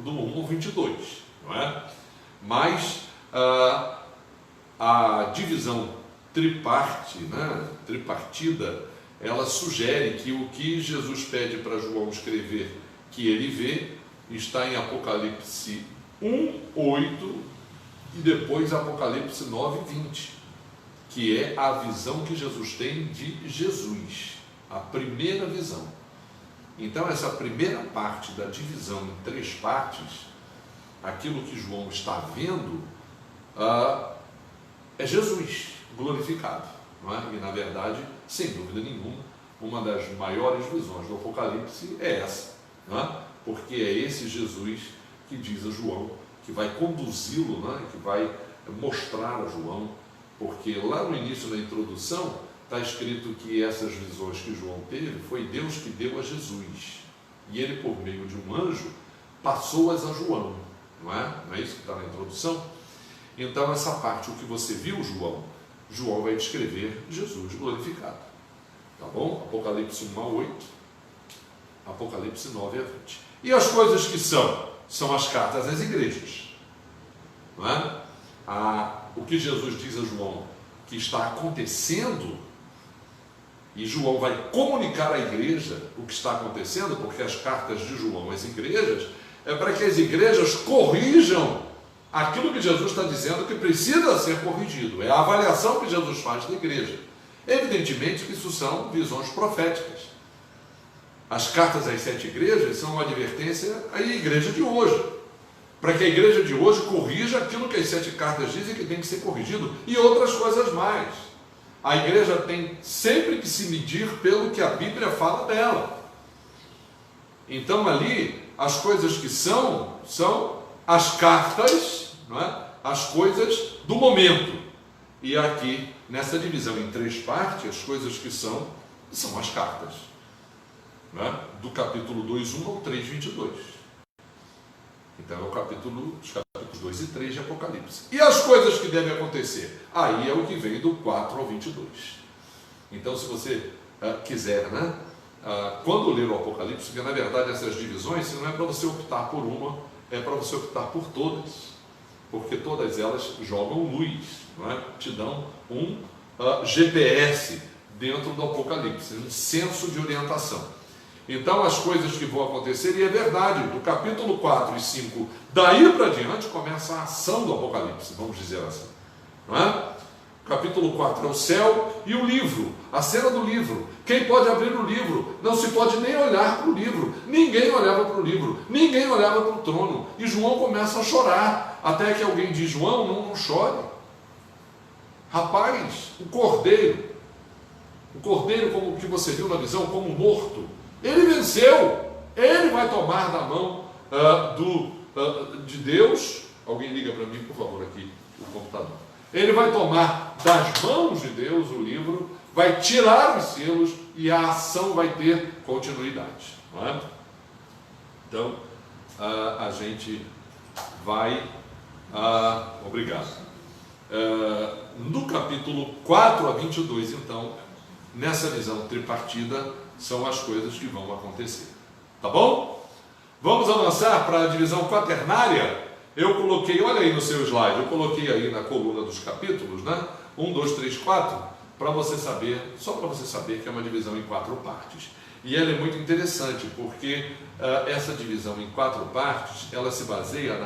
do 1 ao 22, não é? Mas a divisão triparte, né, tripartida, ela sugere que o que Jesus pede para João escrever que ele vê está em Apocalipse 1, 8 e depois Apocalipse 9, 20, que é a visão que Jesus tem de Jesus, a primeira visão. Então essa primeira parte da divisão em 3 partes, aquilo que João está vendo é Jesus glorificado, não é? E na verdade, sem dúvida nenhuma, uma das maiores visões do Apocalipse é essa, não é? Porque é esse Jesus que diz a João, que vai conduzi-lo, né? Que vai mostrar a João, porque lá no início da introdução está escrito que essas visões que João teve, foi Deus que deu a Jesus, e ele, por meio de um anjo, passou-as a João, não é? Não é isso que está na introdução? Então essa parte, o que você viu, João vai descrever Jesus glorificado, tá bom? Apocalipse 1 a 8, Apocalipse 9 a 20. E as coisas que são as cartas às igrejas, não é? O que Jesus diz a João que está acontecendo, e João vai comunicar à igreja o que está acontecendo, porque as cartas de João às igrejas é para que as igrejas corrijam aquilo que Jesus está dizendo que precisa ser corrigido. É a avaliação que Jesus faz da igreja. Evidentemente que isso são visões proféticas. As cartas às 7 igrejas são uma advertência à igreja de hoje, para que a igreja de hoje corrija aquilo que as 7 cartas dizem que tem que ser corrigido, e outras coisas mais. A igreja tem sempre que se medir pelo que a Bíblia fala dela. Então ali, as coisas que são as cartas, não é? As coisas do momento. E aqui, nessa divisão em 3 partes, as coisas que são as cartas. né? Do capítulo 2:1 ao 3:22. Então é o os capítulos 2 e 3 de Apocalipse. E as coisas que devem acontecer? Aí é o que vem do 4 ao 22. Então, se você quiser, né? Quando ler o Apocalipse, porque na verdade essas divisões não é para você optar por uma, é para você optar por todas, porque todas elas jogam luz, não é? Te dão um GPS dentro do Apocalipse, um senso de orientação. Então as coisas que vão acontecer, e é verdade, do capítulo 4 e 5, daí para diante começa a ação do Apocalipse, vamos dizer assim, não é? Capítulo 4 é o céu e o livro, a cena do livro. Quem pode abrir o livro? Não se pode nem olhar para o livro. Ninguém olhava para o livro, ninguém olhava para o trono. E João começa a chorar, até que alguém diz: João, não chore. Rapaz, o cordeiro como que você viu na visão, como morto, ele venceu. Ele vai tomar da mão de Deus. Alguém liga para mim, por favor, aqui, o computador. Ele vai tomar das mãos de Deus o livro, vai tirar os selos e a ação vai ter continuidade. Não é? Então, a gente vai... obrigado. No capítulo 4 a 22, então, nessa visão tripartida, são as coisas que vão acontecer. Tá bom? Vamos avançar para a divisão quaternária. Eu coloquei, olha aí no seu slide, eu coloquei aí na coluna dos capítulos, né? 1, 2, 3, 4, para você saber, só para você saber que é uma divisão em 4 partes. E ela é muito interessante, porque essa divisão em 4 partes, ela se baseia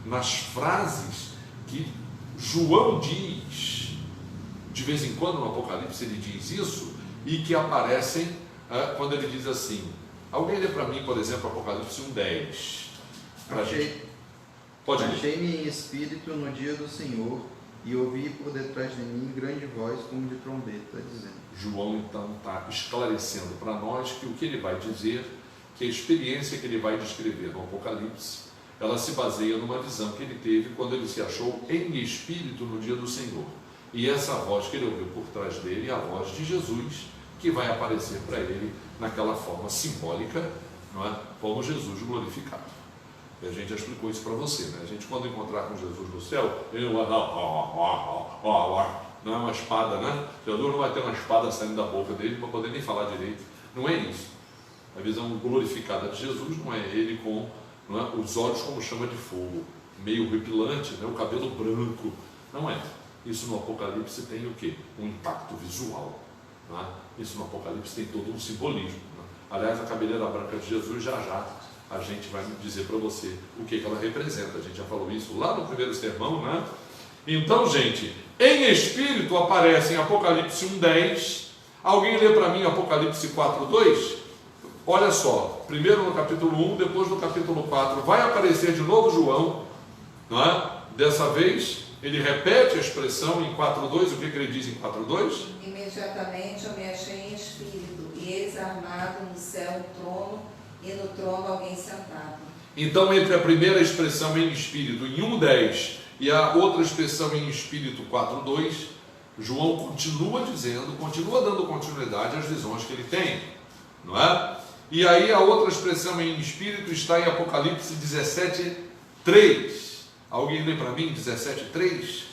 nas frases que João diz. De vez em quando no Apocalipse ele diz isso, e que aparecem quando ele diz assim. Alguém lê para mim, por exemplo, Apocalipse 1:10. Achei-me em espírito no dia do Senhor, e ouvi por detrás de mim grande voz como de trombeta, dizendo... João então está esclarecendo para nós que o que ele vai dizer, que a experiência que ele vai descrever no Apocalipse, ela se baseia numa visão que ele teve quando ele se achou em espírito no dia do Senhor. E essa voz que ele ouviu por trás dele é a voz de Jesus, que vai aparecer para ele naquela forma simbólica, não é? Como Jesus glorificado. E a gente já explicou isso para você, né? A gente, quando encontrar com Jesus no céu, ele não vai dar não é uma espada, né? Jesus não vai ter uma espada saindo da boca dele para poder nem falar direito. Não é isso. A visão glorificada de Jesus não é ele com, não é, os olhos como chama de fogo, meio horripilante, né? O cabelo branco. Não é. Isso no Apocalipse tem o quê? Um impacto visual. Não é? Isso no Apocalipse tem todo um simbolismo. Né? Aliás, a cabeleira branca de Jesus já a gente vai dizer para você o que ela representa. A gente já falou isso lá no primeiro sermão, né? Então, gente, em espírito aparece em Apocalipse 1:10. Alguém lê para mim Apocalipse 4:2? Olha só, primeiro no capítulo 1, depois no capítulo 4, vai aparecer de novo João, não é? Dessa vez, ele repete a expressão em 4:2, o que ele diz em 4:2? Imediatamente eu me achei em espírito, e eis armado no céu um trono, e no trono alguém sentado. Então, entre a primeira expressão em espírito em 1:10 e a outra expressão em espírito 4:2, João continua dizendo, continua dando continuidade às visões que ele tem, não é? E aí a outra expressão em espírito está em Apocalipse 17:3. Alguém lê para mim 17:3?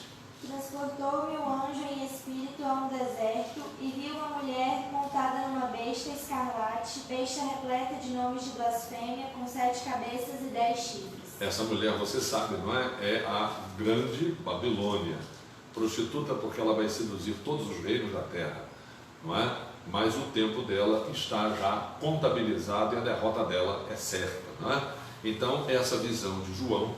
Transportou-me o anjo em espírito a um deserto, e vi uma mulher montada numa besta escarlate, besta repleta de nomes de blasfêmia, com 7 cabeças e 10 chifres. Essa mulher, você sabe, não é? É a grande Babilônia, prostituta porque ela vai seduzir todos os reinos da terra, não é? Mas o tempo dela está já contabilizado e a derrota dela é certa, não é? Então, essa visão de João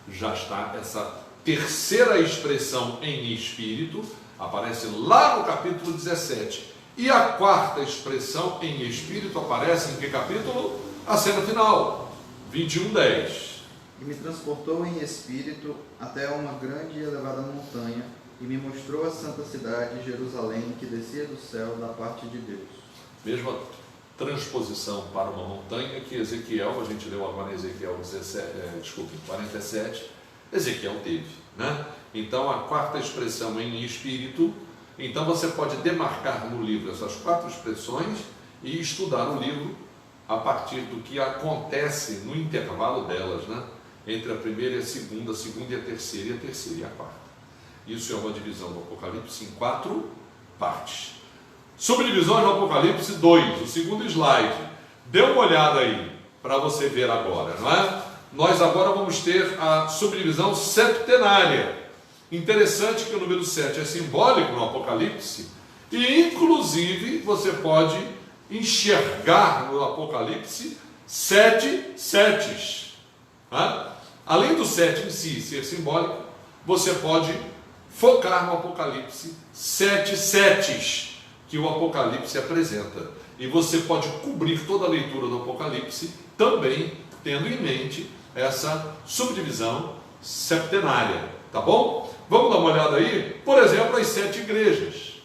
já está, essa terceira expressão em espírito aparece lá no capítulo 17, e a quarta expressão em espírito aparece em que capítulo? A cena final, 21:10. E me transportou em espírito até uma grande e elevada montanha, e me mostrou a santa cidade, Jerusalém, que descia do céu da parte de Deus. Mesma transposição para uma montanha que Ezequiel, a gente leu agora em Ezequiel 47, Ezequiel teve, né? Então a quarta expressão em espírito, então você pode demarcar no livro essas 4 expressões e estudar o livro a partir do que acontece no intervalo delas, né? Entre a primeira e a segunda e a terceira e a quarta. Isso é uma divisão do Apocalipse em 4 partes. Subdivisões no Apocalipse 2, o segundo slide. Dê uma olhada aí, para você ver agora, não é? Nós agora vamos ter a subdivisão septenária. Interessante que o número 7 é simbólico no Apocalipse, e inclusive você pode enxergar no Apocalipse 7 setes. Tá? Além do 7 em si ser simbólico, você pode focar no Apocalipse 7 setes que o Apocalipse apresenta. E você pode cobrir toda a leitura do Apocalipse também tendo em mente essa subdivisão septenária. Tá bom? Vamos dar uma olhada aí, por exemplo, as 7 igrejas.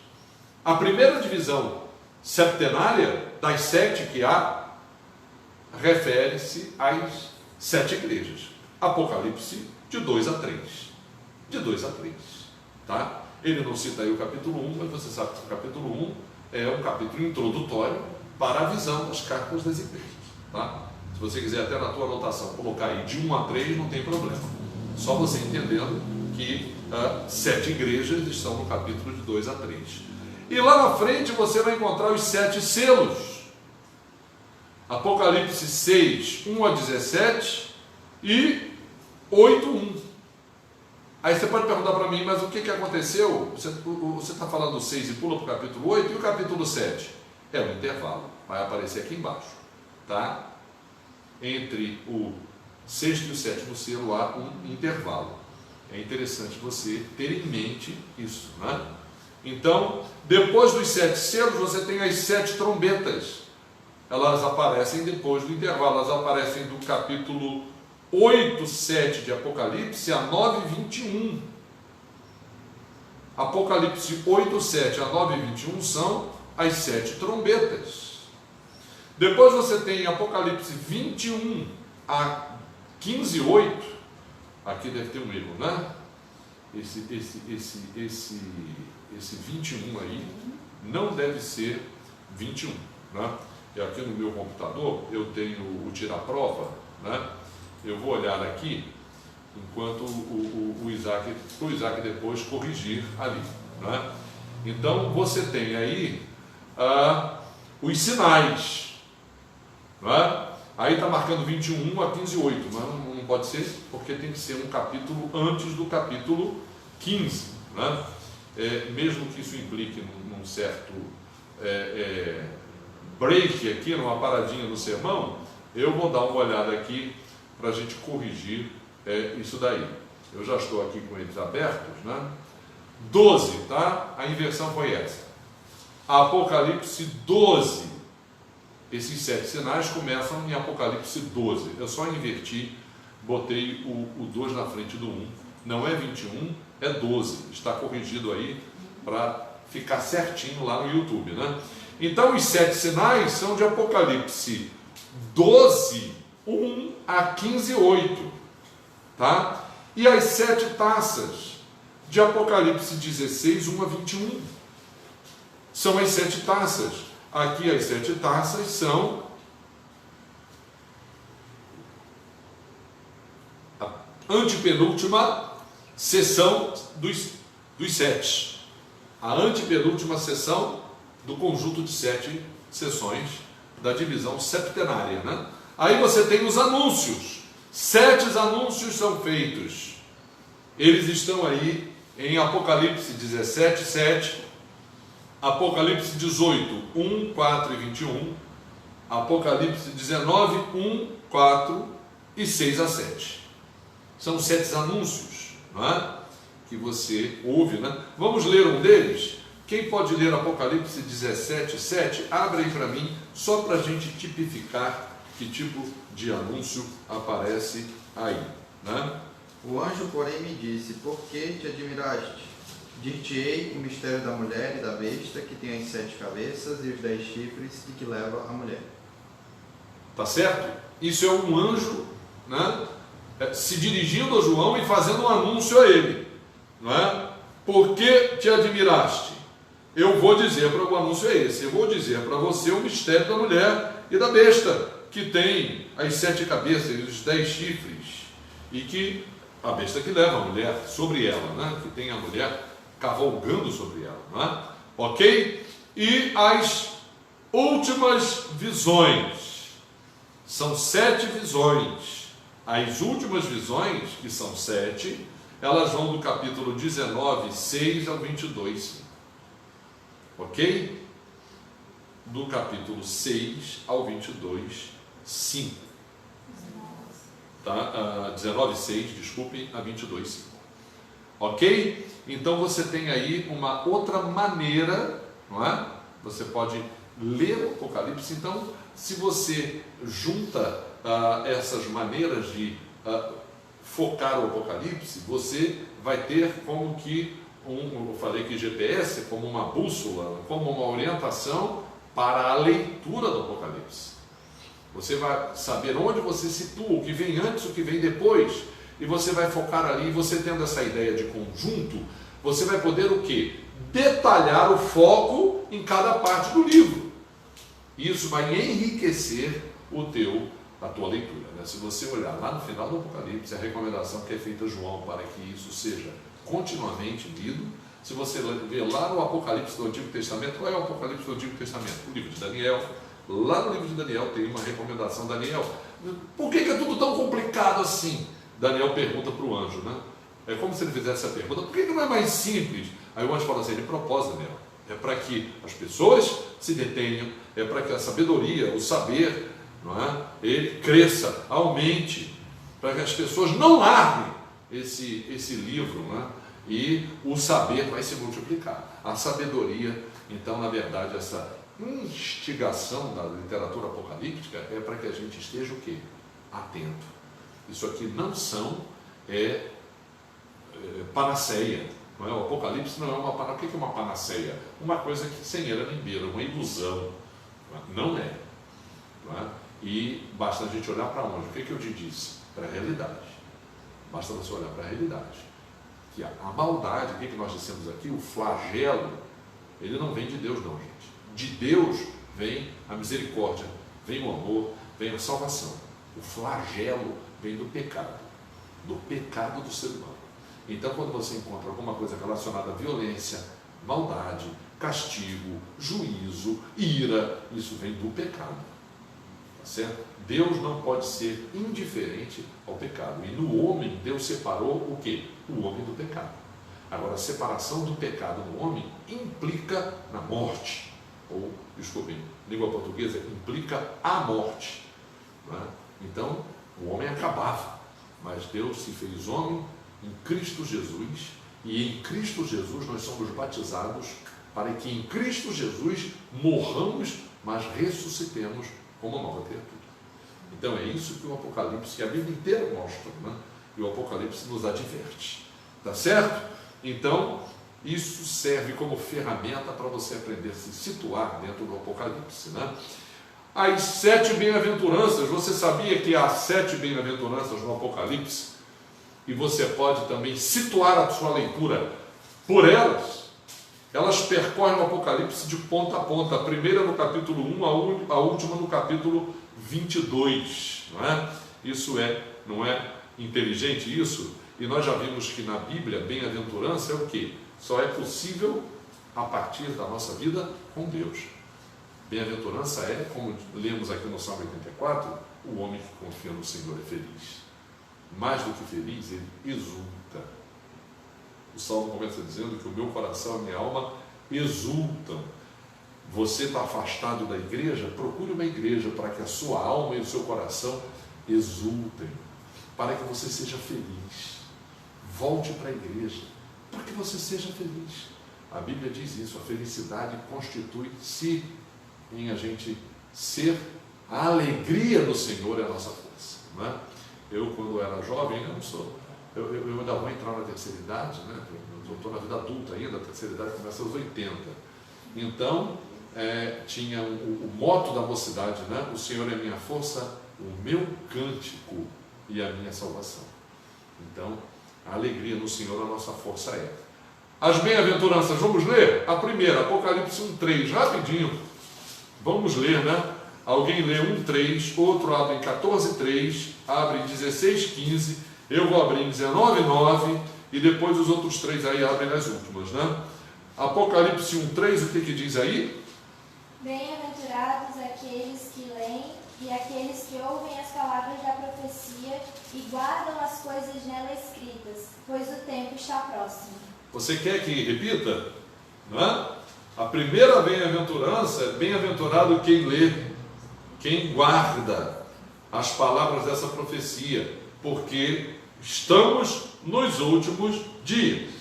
A primeira divisão septenária das 7 que há refere-se às 7 igrejas. Apocalipse de 2 a 3. De 2 a 3. Tá? Ele não cita aí o capítulo 1, mas você sabe que o capítulo 1 é um capítulo introdutório para a visão das cartas das igrejas. Tá? Se você quiser até na tua anotação colocar aí de 1 a 3, não tem problema. Só você entendendo que 7 igrejas estão no capítulo de 2 a 3. E lá na frente você vai encontrar os 7 selos. Apocalipse 6, 1 a 17 e 8, 1. Aí você pode perguntar para mim, mas o que aconteceu? Você está falando do 6 e pula para o capítulo 8 e o capítulo 7? É um intervalo, vai aparecer aqui embaixo. Tá? Entre o 6º e o 7º selo há um intervalo. É interessante você ter em mente isso, né? Então, depois dos 7 selos, você tem as 7 trombetas. Elas aparecem depois do intervalo, elas aparecem do capítulo 8, 7 de Apocalipse a 9, 21. Apocalipse 8, 7 a 9, 21 são as 7 trombetas. Depois você tem Apocalipse 21 a 15, 8. Aqui deve ter um erro, né? Esse 21 aí não deve ser 21, né? E aqui no meu computador eu tenho o tira-prova, né? Eu vou olhar aqui enquanto o Isaac depois corrigir ali, né? Então você tem aí os sinais, né? Aí está marcando 21 a 15, 8, mas não pode ser, porque tem que ser um capítulo antes do capítulo 15, né? Mesmo que isso implique num certo break aqui, numa paradinha no sermão, eu vou dar uma olhada aqui para a gente corrigir isso daí. Eu já estou aqui com eles abertos, né? 12, tá? A inversão foi essa. Apocalipse 12. Esses 7 sinais começam em Apocalipse 12. Eu só inverti, botei o 2 na frente do 1. Não é 21, é 12. Está corrigido aí para ficar certinho lá no YouTube, né? Então, os 7 sinais são de Apocalipse 12, 1 a 15, 8. Tá? E as 7 taças de Apocalipse 16, 1 a 21. São as 7 taças. Aqui as 7 taças são a antepenúltima sessão dos 7. A antepenúltima sessão do conjunto de 7 sessões da divisão septenária, né? Aí você tem os anúncios. 7 anúncios são feitos. Eles estão aí em Apocalipse 17, 7. Apocalipse 18, 1, 4 e 21, Apocalipse 19, 1, 4 e 6 a 7. São 7 anúncios, não é? Que você ouve, né? Vamos ler um deles? Quem pode ler Apocalipse 17, 7? Abre aí para mim, só para a gente tipificar que tipo de anúncio aparece aí, né? O anjo, porém, me disse: por que te admiraste? Dir-te-ei o mistério da mulher e da besta, que tem as 7 cabeças e os 10 chifres, e que leva a mulher. Tá certo? Isso é um anjo, né? Se dirigindo a João e fazendo um anúncio a ele, não é? Por que te admiraste? eu vou dizer, o anúncio é esse, eu vou dizer para você o mistério da mulher e da besta, que tem as 7 cabeças e os 10 chifres, e que a besta que leva a mulher sobre ela, né? Que tem a mulher cavalgando sobre ela, não é? Ok? E as últimas visões, são 7 visões. As últimas visões, que são 7, elas vão do capítulo 19, 6 ao 22, 5. Ok? Do capítulo 6 ao 22, 5. Tá? 19, 6, desculpem, a 22, 5. Ok? Então você tem aí uma outra maneira, não é? Você pode ler o Apocalipse. Então, se você junta essas maneiras de focar o Apocalipse, você vai ter como que eu falei que GPS é como uma bússola, como uma orientação para a leitura do Apocalipse. Você vai saber onde você situa, o que vem antes, o que vem depois, e você vai focar ali. E você tendo essa ideia de conjunto, você vai poder o quê? Detalhar o foco em cada parte do livro. Isso vai enriquecer a tua leitura, né? Se você olhar lá no final do Apocalipse, a recomendação que é feita a João para que isso seja continuamente lido. Se você ver lá no Apocalipse do Antigo Testamento, qual é o Apocalipse do Antigo Testamento? O livro de Daniel. Lá no livro de Daniel tem uma recomendação. Daniel, por que é tudo tão complicado assim? Daniel pergunta para o anjo, né? É como se ele fizesse essa pergunta: por que não é mais simples? Aí o anjo fala assim: de propósito, Daniel, é para que as pessoas se detenham, é para que a sabedoria, o saber, não é? Ele cresça, aumente, para que as pessoas não larguem esse livro, não é? E o saber vai se multiplicar. A sabedoria, então, na verdade, essa instigação da literatura apocalíptica é para que a gente esteja o quê? Atento. Isso aqui não são panaceia, não é? O Apocalipse não é uma panaceia. O que é uma panaceia? Uma coisa que sem era nem beira, uma ilusão. Não é. Não é? E basta a gente olhar para onde? O que eu te disse? Para a realidade. Basta você olhar para a realidade. Que a maldade, o que nós dissemos aqui? O flagelo, ele não vem de Deus não, gente. De Deus vem a misericórdia, vem o amor, vem a salvação. O flagelo vem do pecado do ser humano. Então, quando você encontra alguma coisa relacionada à violência, maldade, castigo, juízo, ira, isso vem do pecado. Tá certo? Deus não pode ser indiferente ao pecado. E no homem, Deus separou o quê? O homem do pecado. Agora, a separação do pecado no homem implica na morte. Ou, desculpem, língua portuguesa, implica a morte. Não é? Então, o homem acabava. Mas Deus se fez homem em Cristo Jesus. E em Cristo Jesus nós somos batizados para que em Cristo Jesus morramos, mas ressuscitemos como nova criatura. Então é isso que o Apocalipse, que a Bíblia inteira mostra, né? E o Apocalipse nos adverte. Tá certo? Então, isso serve como ferramenta para você aprender a se situar dentro do Apocalipse, né? As 7 bem-aventuranças, você sabia que há 7 bem-aventuranças no Apocalipse? E você pode também situar a sua leitura por elas. Elas percorrem o Apocalipse de ponta a ponta. A primeira no capítulo 1, a última no capítulo 22. Não é? Isso não é inteligente isso? E nós já vimos que na Bíblia, bem-aventurança é o quê? Só é possível a partir da nossa vida com Deus. Bem-aventurança é, como lemos aqui no Salmo 84, o homem que confia no Senhor é feliz. Mais do que feliz, ele exulta. O Salmo começa dizendo que o meu coração e a minha alma exultam. Você está afastado da igreja? Procure uma igreja para que a sua alma e o seu coração exultem, para que você seja feliz. Volte para a igreja, para que você seja feliz. A Bíblia diz isso, a felicidade constitui-se em a gente ser a alegria do Senhor é a nossa força. Não é? Eu, quando era jovem, eu ainda vou entrar na terceira idade, né? Eu estou na vida adulta ainda, a terceira idade começa aos 80. Então, tinha o moto da mocidade, né? O Senhor é minha força, o meu cântico e a minha salvação. Então, a alegria no Senhor, a nossa força é. As bem-aventuranças, vamos ler? A primeira, Apocalipse 1:3, rapidinho. Vamos ler, né? Alguém lê 1:3, outro abre em 14:3, abre em 16:15, eu vou abrir em 19:9 e depois os outros três aí abrem nas últimas, né? Apocalipse 1:3, o que diz aí? Bem-aventurados aqueles que leem e aqueles que ouvem as palavras da profecia e guardam as coisas nela escritas, pois o tempo está próximo. Você quer que repita? Não é? A primeira bem-aventurança é bem-aventurado quem lê, quem guarda as palavras dessa profecia, porque estamos nos últimos dias.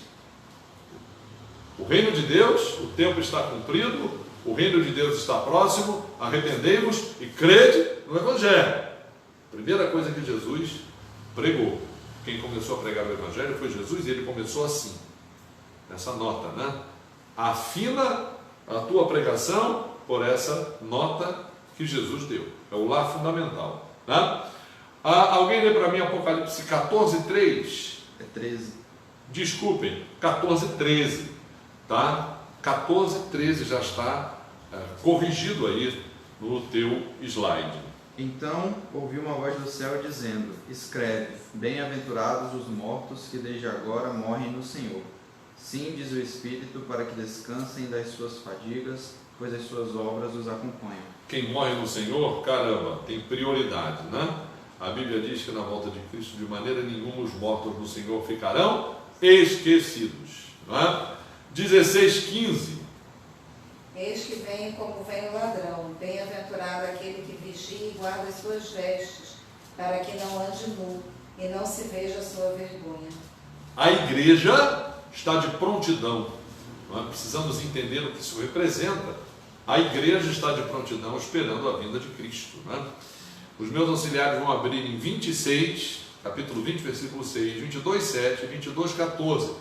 O reino de Deus, o tempo está cumprido, o reino de Deus está próximo, arrependei-vos e crede no Evangelho. Primeira coisa que Jesus pregou. Quem começou a pregar o Evangelho foi Jesus, e ele começou assim, nessa nota, né? Afina a tua pregação por essa nota que Jesus deu. É o lar fundamental, né? Alguém lê para mim Apocalipse 14:3? É 13. Desculpem, 14:13, tá? 14:13 já está corrigido aí no teu slide. Então ouvi uma voz do céu dizendo: escreve, bem-aventurados os mortos que desde agora morrem no Senhor. Sim, diz o Espírito, para que descansem das suas fadigas, pois as suas obras os acompanham. Quem morre no Senhor, caramba, tem prioridade, né? A Bíblia diz que na volta de Cristo, de maneira nenhuma, os mortos no Senhor ficarão esquecidos, não é? 16:15. Eis que vem como vem o ladrão, bem-aventurado aquele que vigia e guarda as suas vestes, para que não ande nu e não se veja a sua vergonha. A igreja está de prontidão, não é? Precisamos entender o que isso representa. A igreja está de prontidão esperando a vinda de Cristo, não é? Os meus auxiliares vão abrir em 26, capítulo 20, versículo 6, 22:7 e 22:14.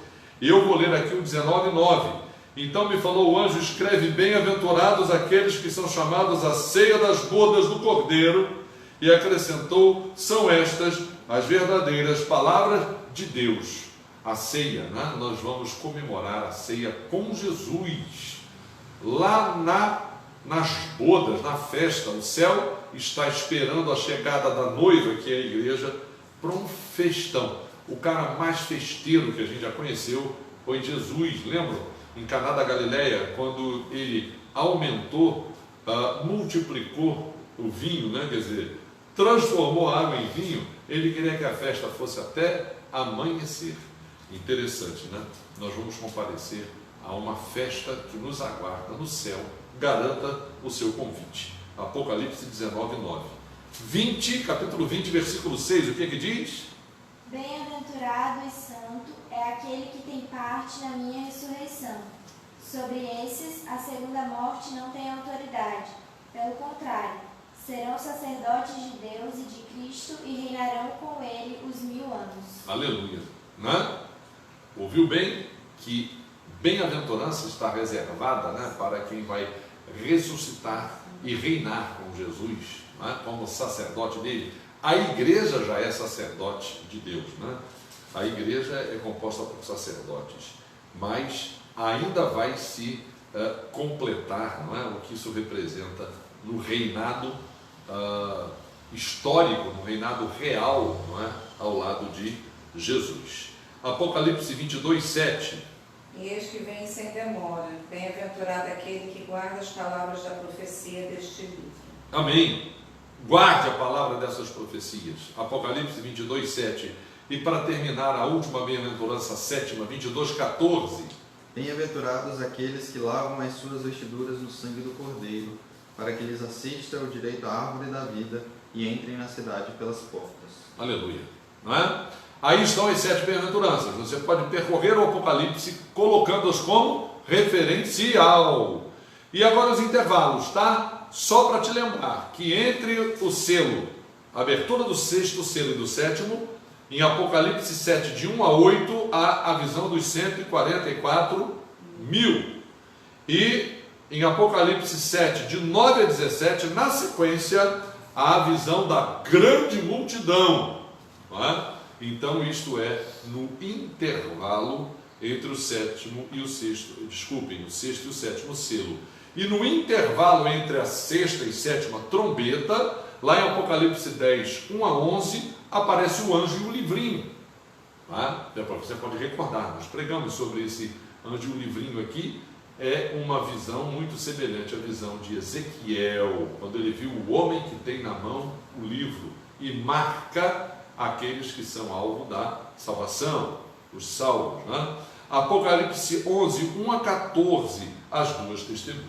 E eu vou ler aqui o 19:9. Então me falou o anjo: escreve, bem-aventurados aqueles que são chamados à ceia das bodas do Cordeiro. E acrescentou: são estas as verdadeiras palavras de Deus. A ceia, né? Nós vamos comemorar a ceia com Jesus, lá nas bodas, na festa. O céu está esperando a chegada da noiva, que é a igreja, para um festão. O cara mais festeiro que a gente já conheceu foi Jesus, lembram? Em Caná da Galileia, quando ele aumentou, multiplicou o vinho, né? Quer dizer, transformou a água em vinho, ele queria que a festa fosse até amanhecer. Interessante, né? Nós vamos comparecer a uma festa que nos aguarda no céu. Garanta o seu convite. Apocalipse 19:9. 20, capítulo 20, versículo 6, o que diz? Bem-aventurado e santo é aquele que tem parte na minha ressurreição. Sobre esses, a segunda morte não tem autoridade. Pelo contrário, serão sacerdotes de Deus e de Cristo e reinarão com ele os 1000 anos. Aleluia, né? Ouviu bem que bem-aventurança está reservada, né, para quem vai ressuscitar e reinar com Jesus, né, como sacerdote dele. A igreja já é sacerdote de Deus, né? A igreja é composta por sacerdotes, mas ainda vai se completar, não é, o que isso representa no reinado histórico, no reinado real, não é, ao lado de Jesus. Apocalipse 22:7. E eis que vem sem demora, bem-aventurado aquele que guarda as palavras da profecia deste livro. Amém. Guarde a palavra dessas profecias. Apocalipse 22:7. E para terminar, a última bem-aventurança, a sétima, 22:14. Bem-aventurados aqueles que lavam as suas vestiduras no sangue do Cordeiro, para que lhes assista o direito à árvore da vida e entrem na cidade pelas portas. Aleluia. Não é? Aí estão as 7 bem-aventuranças. Você pode percorrer o Apocalipse colocando-as como referencial. E agora os intervalos, tá? Só para te lembrar que entre o selo, a abertura do 6º selo e do 7º, em Apocalipse 7, de 1 a 8, há a visão dos 144 mil. E em Apocalipse 7, de 9 a 17, na sequência, há a visão da grande multidão. Não é? Então, isto é no intervalo entre o sétimo e o sexto, desculpem, o sexto e o sétimo selo. E no intervalo entre a sexta e sétima trombeta, lá em Apocalipse 10, 1 a 11, aparece o anjo e o livrinho. Tá? Você pode recordar, nós pregamos sobre esse anjo e o livrinho aqui. É uma visão muito semelhante à visão de Ezequiel, quando ele viu o homem que tem na mão o livro e marca aqueles que são alvo da salvação, os salvos, né? Apocalipse 11, 1 a 14, as duas testemunhas,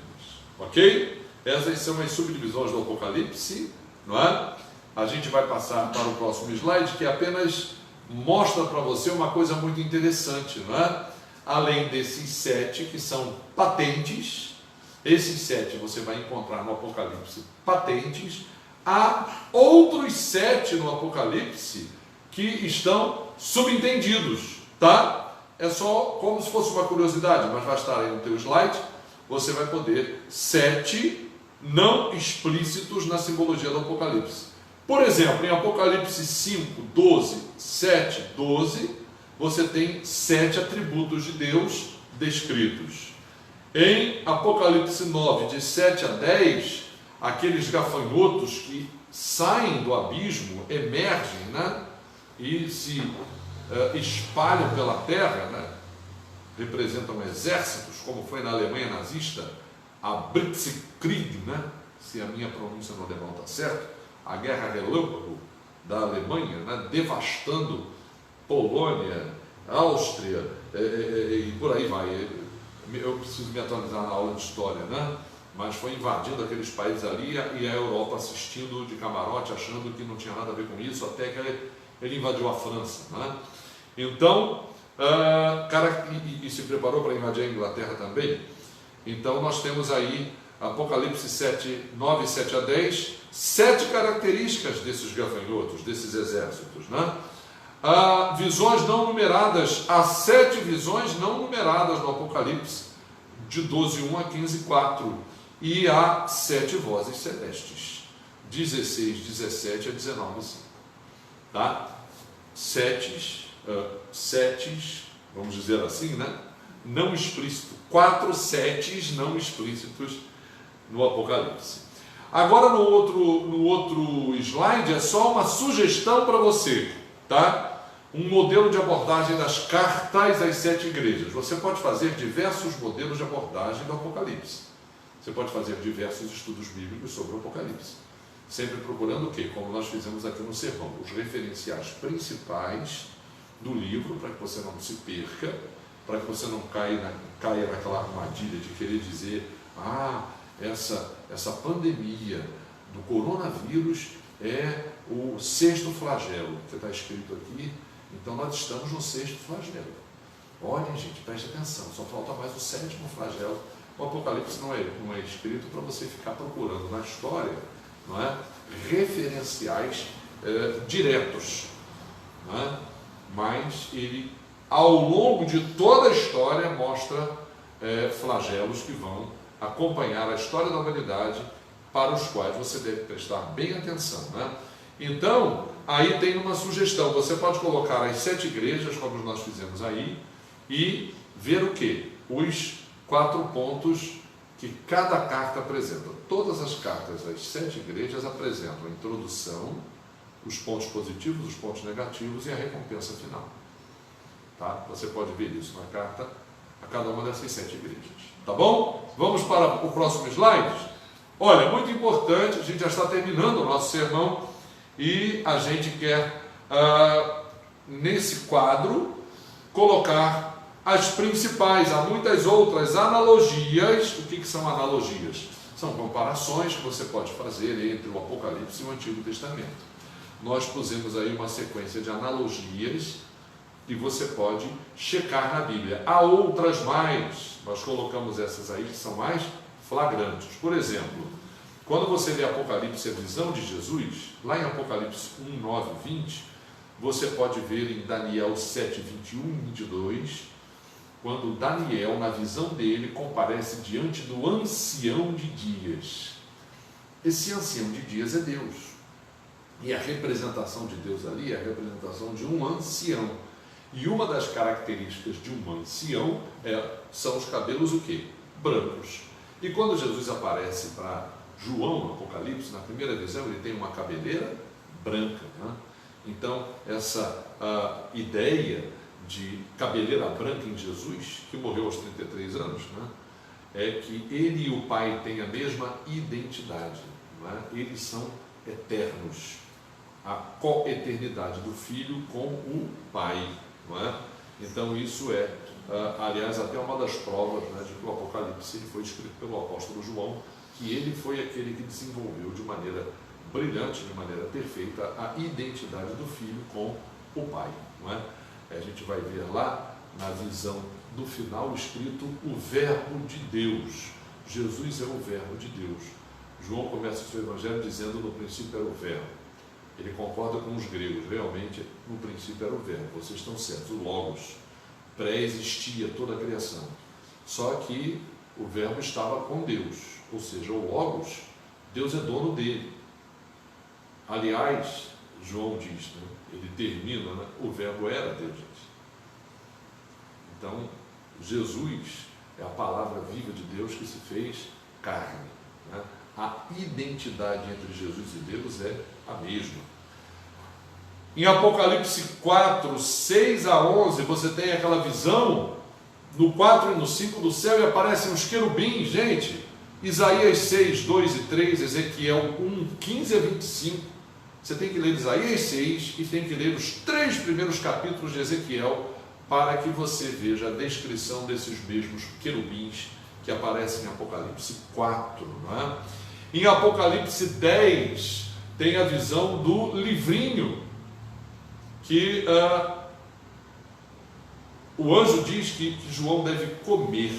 ok? Essas são as subdivisões do Apocalipse, não é? A gente vai passar para o próximo slide, que apenas mostra para você uma coisa muito interessante, não é? Além desses 7 que são patentes, esses 7 você vai encontrar no Apocalipse patentes, há outros 7 no Apocalipse que estão subentendidos, tá? É só como se fosse uma curiosidade, mas vai estar aí no teu slide, você vai poder 7 não explícitos na simbologia do Apocalipse. Por exemplo, em Apocalipse 5, 12, 7, 12, você tem 7 atributos de Deus descritos. Em Apocalipse 9, de 7 a 10, aqueles gafanhotos que saem do abismo, emergem, né? E se espalham pela terra, né? Representam exércitos, como foi na Alemanha nazista, a Blitzkrieg, né? Se a minha pronúncia no alemão está certo, a guerra relâmpago da Alemanha, né? Devastando Polônia, Áustria, e por aí vai. Eu preciso me atualizar na aula de história, né? Mas foi invadindo aqueles países ali e a Europa assistindo de camarote, achando que não tinha nada a ver com isso, até que ele invadiu a França, né? Então, e se preparou para invadir a Inglaterra também. Então nós temos aí Apocalipse 7, 9, 7 a 10, 7 características desses gafanhotos, desses exércitos, né? Visões não numeradas, há 7 visões não numeradas no Apocalipse, de 12, 1 a 15, 4, e há 7 vozes celestes, 16, 17 a 19, 5, tá? 7, vamos dizer assim, né? Não explícito, 4 7 não explícitos no Apocalipse. Agora no outro slide é só uma sugestão para você, tá? Um modelo de abordagem das cartas às 7 igrejas. Você pode fazer diversos modelos de abordagem do Apocalipse. Você pode fazer diversos estudos bíblicos sobre o Apocalipse. Sempre procurando o quê? Como nós fizemos aqui no sermão, os referenciais principais do livro, para que você não se perca, para que você não caia naquela armadilha de querer dizer, essa pandemia do coronavírus é o 6º flagelo, que está escrito aqui. Então nós estamos no 6º flagelo. Olhem, gente, preste atenção, só falta mais o 7º flagelo. O Apocalipse não é escrito para você ficar procurando na história, não é? Referenciais diretos, não é? Mas ele, ao longo de toda a história, mostra flagelos que vão acompanhar a história da humanidade, para os quais você deve prestar bem atenção, né? Então, aí tem uma sugestão, você pode colocar as 7 igrejas, como nós fizemos aí, e ver o quê? Os 4 pontos que cada carta apresenta. Todas as cartas das 7 igrejas apresentam a introdução, os pontos positivos, os pontos negativos e a recompensa final. Tá? Você pode ver isso na carta a cada uma dessas 7 igrejas. Tá bom? Vamos para o próximo slide? Olha, muito importante, a gente já está terminando o nosso sermão e a gente quer, nesse quadro, colocar as principais, há muitas outras analogias. O que são analogias? São comparações que você pode fazer entre o Apocalipse e o Antigo Testamento. Nós pusemos aí uma sequência de analogias e você pode checar na Bíblia. Há outras mais, nós colocamos essas aí que são mais flagrantes. Por exemplo, quando você lê Apocalipse, a visão de Jesus, lá em Apocalipse 1, 9, 20, você pode ver em Daniel 7, 21 e 22, quando Daniel, na visão dele, comparece diante do ancião de dias. Esse ancião de dias é Deus. E a representação de Deus ali é a representação de um ancião. E uma das características de um ancião são os cabelos o quê? Brancos. E quando Jesus aparece para João no Apocalipse, na primeira visão, ele tem uma cabeleira branca, né? Então, essa ideia de cabeleira branca em Jesus, que morreu aos 33 anos, né? É que ele e o Pai têm a mesma identidade, né? Eles são eternos, a coeternidade do Filho com o Pai, não é? Então isso aliás, até uma das provas, né, de que o Apocalipse foi escrito pelo apóstolo João, que ele foi aquele que desenvolveu de maneira brilhante, de maneira perfeita, a identidade do Filho com o Pai, não é? A gente vai ver lá, na visão do final, escrito o Verbo de Deus. Jesus é o Verbo de Deus. João começa o seu evangelho dizendo: no princípio era o Verbo. Ele concorda com os gregos, realmente, no princípio era o Verbo. Vocês estão certos, o Logos. Pré-existia toda a criação. Só que o Verbo estava com Deus, ou seja, o Logos, Deus é dono dele. Aliás, João diz, né, ele termina, né, o Verbo era Deus. Então, Jesus é a palavra viva de Deus que se fez carne, né? A identidade entre Jesus e Deus é a mesma. Em Apocalipse 4, 6 a 11, você tem aquela visão, no 4 e no 5 do céu, e aparecem os querubins, gente. Isaías 6, 2 e 3, Ezequiel 1, 15 a 25. Você tem que ler Isaías 6 e tem que ler os 3 primeiros capítulos de Ezequiel, para que você veja a descrição desses mesmos querubins que aparecem em Apocalipse 4. Não é? Em Apocalipse 10, tem a visão do livrinho, que o anjo diz que João deve comer.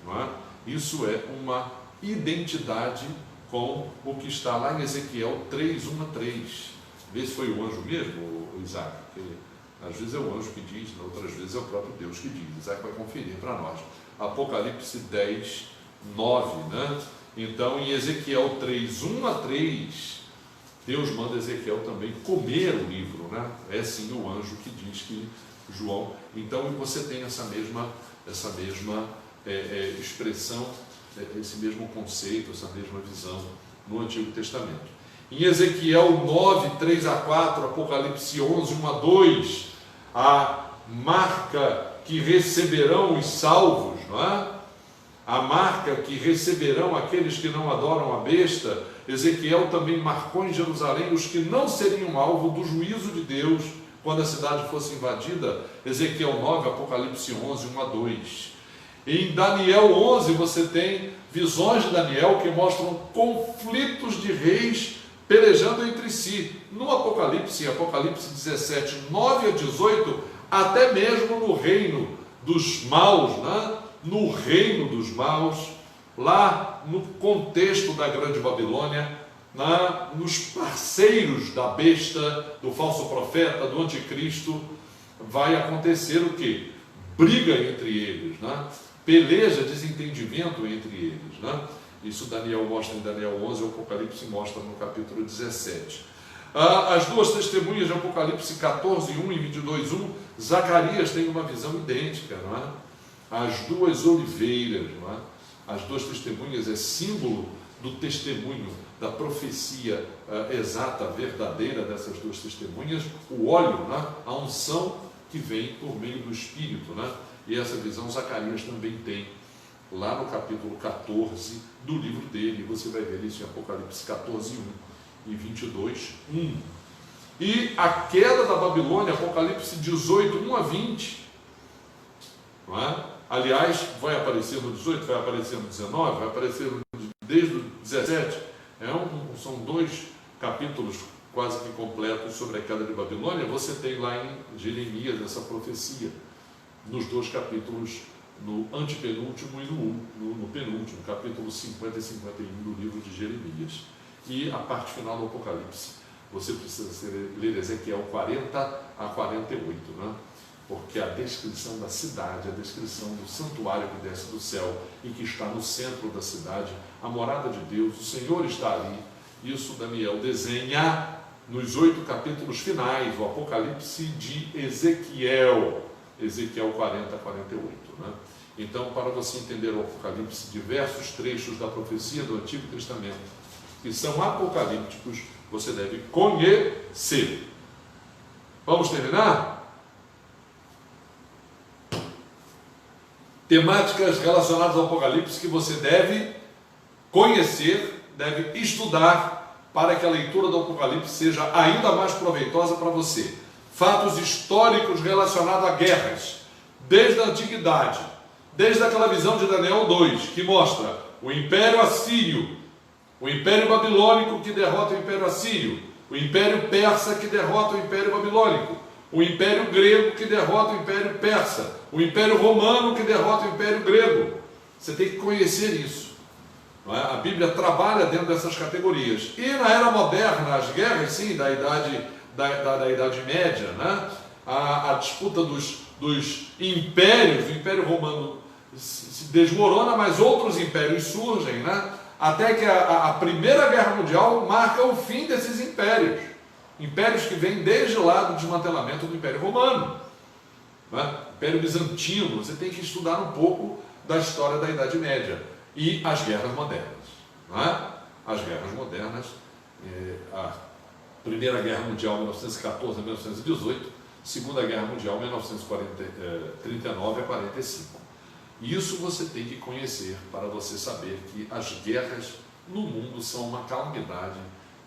Não é? Isso é uma identidade com o que está lá em Ezequiel 3, 1 a 3. Vê se foi o anjo mesmo, Isaac, porque às vezes é o anjo que diz, outras vezes é o próprio Deus que diz. Isaac vai conferir para nós. Apocalipse 10, 9, né? Então, em Ezequiel 3, 1 a 3, Deus manda Ezequiel também comer o livro, né? É sim o anjo que diz que João... Então, você tem essa mesma expressão, esse mesmo conceito, essa mesma visão no Antigo Testamento. Em Ezequiel 9, 3 a 4, Apocalipse 11, 1 a 2, a marca que receberão os salvos, não é? A marca que receberão aqueles que não adoram a besta. Ezequiel também marcou em Jerusalém os que não seriam alvo do juízo de Deus quando a cidade fosse invadida. Ezequiel 9, Apocalipse 11, 1 a 2. Em Daniel 11 você tem visões de Daniel que mostram conflitos de reis pelejando entre si. No Apocalipse, em Apocalipse 17, 9 a 18, até mesmo no reino dos maus, né? No reino dos maus, lá no contexto da grande Babilônia, nos parceiros da besta, do falso profeta, do anticristo, vai acontecer o quê? Briga entre eles, né? Peleja, desentendimento entre eles, né? Isso Daniel mostra em Daniel 11, o Apocalipse mostra no capítulo 17. As duas testemunhas de Apocalipse 14, 1 e 22, 1, Zacarias tem uma visão idêntica, não é? As duas oliveiras, não é? As duas testemunhas é símbolo do testemunho, da profecia exata, verdadeira dessas duas testemunhas, o óleo, né? A unção que vem por meio do Espírito, né? E essa visão Zacarias também tem, lá no capítulo 14 do livro dele. Você vai ver isso em Apocalipse 14, 1 e 22, 1. E a queda da Babilônia, Apocalipse 18, 1 a 20, não é? Aliás, vai aparecer no 18, vai aparecer no 19, vai aparecer desde o 17. São 2 capítulos quase que completos sobre a queda de Babilônia. Você tem lá em Jeremias essa profecia, nos 2 capítulos, no antepenúltimo e no penúltimo, capítulo 50 e 51 do livro de Jeremias. E a parte final do Apocalipse, você precisa ler Ezequiel 40 a 48, né? Porque a descrição da cidade, a descrição do santuário que desce do céu e que está no centro da cidade, a morada de Deus, o Senhor está ali. Isso Daniel desenha nos 8 capítulos finais, o Apocalipse de Ezequiel, Ezequiel 40 a 48. Né? Então, para você entender o Apocalipse, diversos trechos da profecia do Antigo Testamento que são apocalípticos, você deve conhecer. Vamos terminar? Temáticas relacionadas ao Apocalipse que você deve conhecer, deve estudar para que a leitura do Apocalipse seja ainda mais proveitosa para você. Fatos históricos relacionados a guerras, desde a antiguidade, desde aquela visão de Daniel 2, que mostra o Império Assírio, o Império Babilônico que derrota o Império Assírio, o Império Persa que derrota o Império Babilônico, o Império Grego que derrota o Império Persa, o Império Romano que derrota o Império Grego. Você tem que conhecer isso. Não é? A Bíblia trabalha dentro dessas categorias. E na era moderna, as guerras, sim, da Idade Média, né? A disputa dos impérios, o Império Romano se desmorona, mas outros impérios surgem, né? Até que a Primeira Guerra Mundial marca o fim desses impérios. Impérios que vêm desde lá do desmantelamento do Império Romano, né? Império Bizantino. Você tem que estudar um pouco da história da Idade Média e as guerras modernas, né? As guerras modernas, a Primeira Guerra Mundial 1914 a 1918, Segunda Guerra Mundial 1939 a 45. Isso você tem que conhecer para você saber que as guerras no mundo são uma calamidade,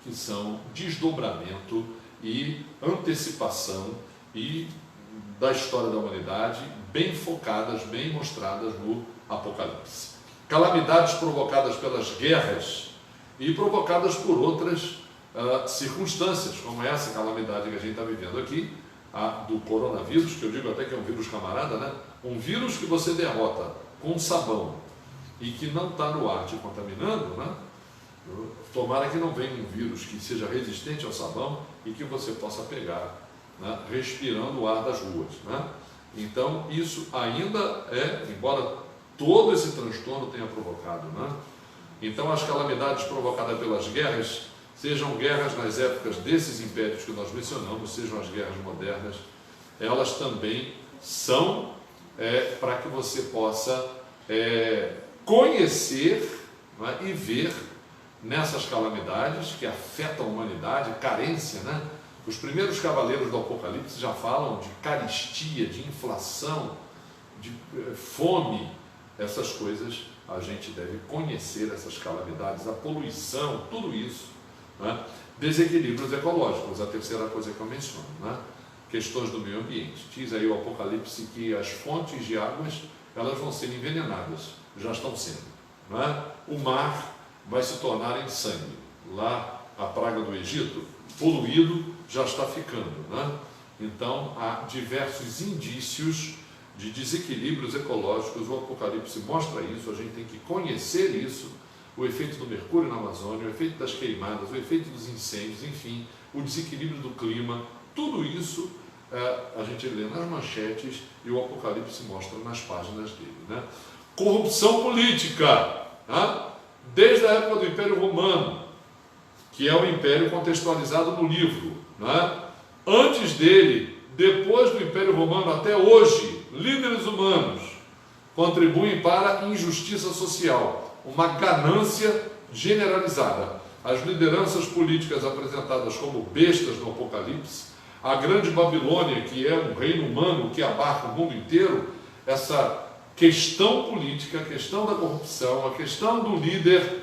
que são desdobramento e antecipação e da história da humanidade, bem focadas, bem mostradas no Apocalipse. Calamidades provocadas pelas guerras e provocadas por outras circunstâncias, como essa calamidade que a gente está vivendo aqui, a do coronavírus, que eu digo até que é um vírus camarada, né? Um vírus que você derrota com sabão e que não está no ar te contaminando, né? Tomara que não venha um vírus que seja resistente ao sabão e que você possa pegar, né? Respirando o ar das ruas, né? Então, isso ainda embora todo esse transtorno tenha provocado, né? Então, as calamidades provocadas pelas guerras, sejam guerras nas épocas desses impérios que nós mencionamos, sejam as guerras modernas, elas também são para que você possa conhecer, né, e ver nessas calamidades que afetam a humanidade, carência, né? Os primeiros cavaleiros do Apocalipse já falam de carestia, de inflação, de fome. Essas coisas a gente deve conhecer, essas calamidades, a poluição, tudo isso, né? Desequilíbrios ecológicos, a terceira coisa que eu menciono, né? Questões do meio ambiente. Diz aí o Apocalipse que as fontes de águas, elas vão ser envenenadas, já estão sendo, né? O mar vai se tornar em sangue. Lá, a praga do Egito, poluído, já está ficando, né? Então, há diversos indícios de desequilíbrios ecológicos. O Apocalipse mostra isso, a gente tem que conhecer isso, o efeito do mercúrio na Amazônia, o efeito das queimadas, o efeito dos incêndios, enfim, o desequilíbrio do clima, tudo isso a gente lê nas manchetes e o Apocalipse mostra nas páginas dele, né? Corrupção política, né? Desde a época do Império Romano, que é o império contextualizado no livro, né? Antes dele, depois do Império Romano até hoje, líderes humanos contribuem para a injustiça social, uma ganância generalizada. As lideranças políticas apresentadas como bestas no Apocalipse, a grande Babilônia, que é um reino humano que abarca o mundo inteiro, essa questão política, a questão da corrupção, a questão do líder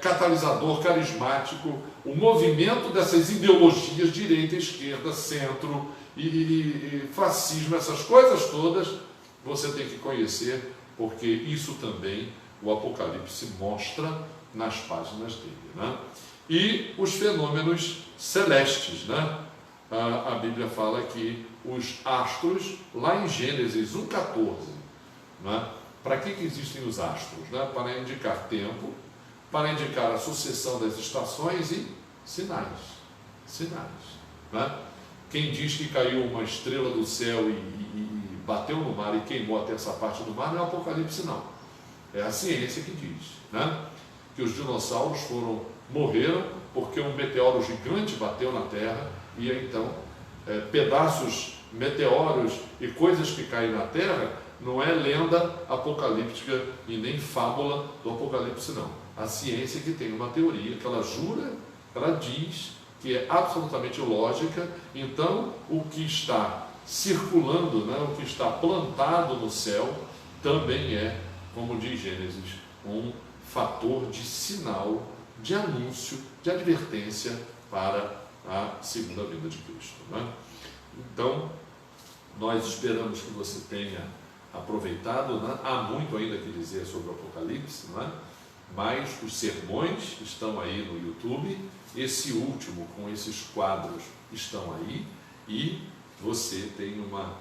catalisador, carismático, o movimento dessas ideologias, direita, esquerda, centro e fascismo, essas coisas todas, você tem que conhecer, porque isso também o Apocalipse mostra nas páginas dele, né? E os fenômenos celestes, né? A Bíblia fala que os astros, lá em Gênesis 1,14, né? Para que existem os astros? Né? Para indicar tempo, para indicar a sucessão das estações e sinais. Né? Quem diz que caiu uma estrela do céu e bateu no mar e queimou a terça parte do mar, não é Apocalipse, não. É a ciência que diz, né? Que os dinossauros foram morreram porque um meteoro gigante bateu na Terra e então pedaços, meteoros e coisas que caem na Terra não é lenda apocalíptica e nem fábula do Apocalipse, não. A ciência que tem uma teoria que ela jura, ela diz que é absolutamente lógica. Então o que está circulando, né, o que está plantado no céu também é, como diz Gênesis, um fator de sinal, de anúncio, de advertência para a segunda vinda de Cristo, né? Então, nós esperamos que você tenha aproveitado, né? Há muito ainda que dizer sobre o Apocalipse, né? Mas os sermões estão aí no YouTube, esse último com esses quadros estão aí, e você tem uma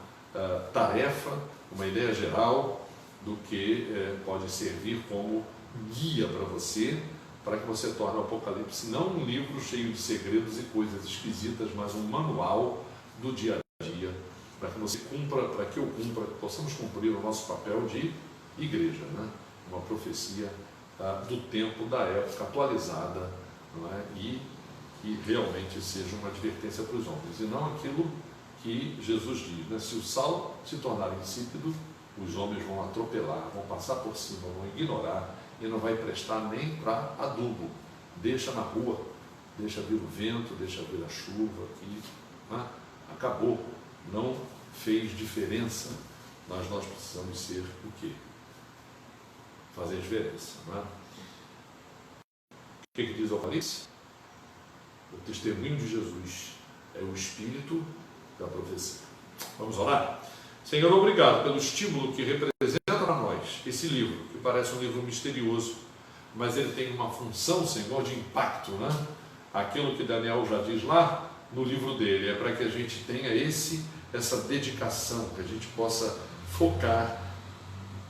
tarefa, uma ideia geral do que pode servir como guia para você, para que você torne o Apocalipse não um livro cheio de segredos e coisas esquisitas, mas um manual do dia a dia, para que você cumpra, para que eu cumpra, possamos cumprir o nosso papel de igreja, né? Uma profecia do tempo, da época, atualizada, não é? E que realmente seja uma advertência para os homens, e não aquilo que Jesus diz, né? Se o sal se tornar insípido, os homens vão atropelar, vão passar por cima, vão ignorar, e não vai prestar nem para adubo. Deixa na rua, deixa vir o vento, deixa vir a chuva, e acabou, não fez diferença. Mas nós precisamos ser o quê? Fazer diferença, não é? O que diz o Apocalipse? O testemunho de Jesus é o espírito da profecia. Vamos orar? Senhor, obrigado pelo estímulo que representa para nós esse livro, que parece um livro misterioso, mas ele tem uma função, Senhor, de impacto, né? Aquilo que Daniel já diz lá no livro dele, é para que a gente tenha essa dedicação, que a gente possa focar,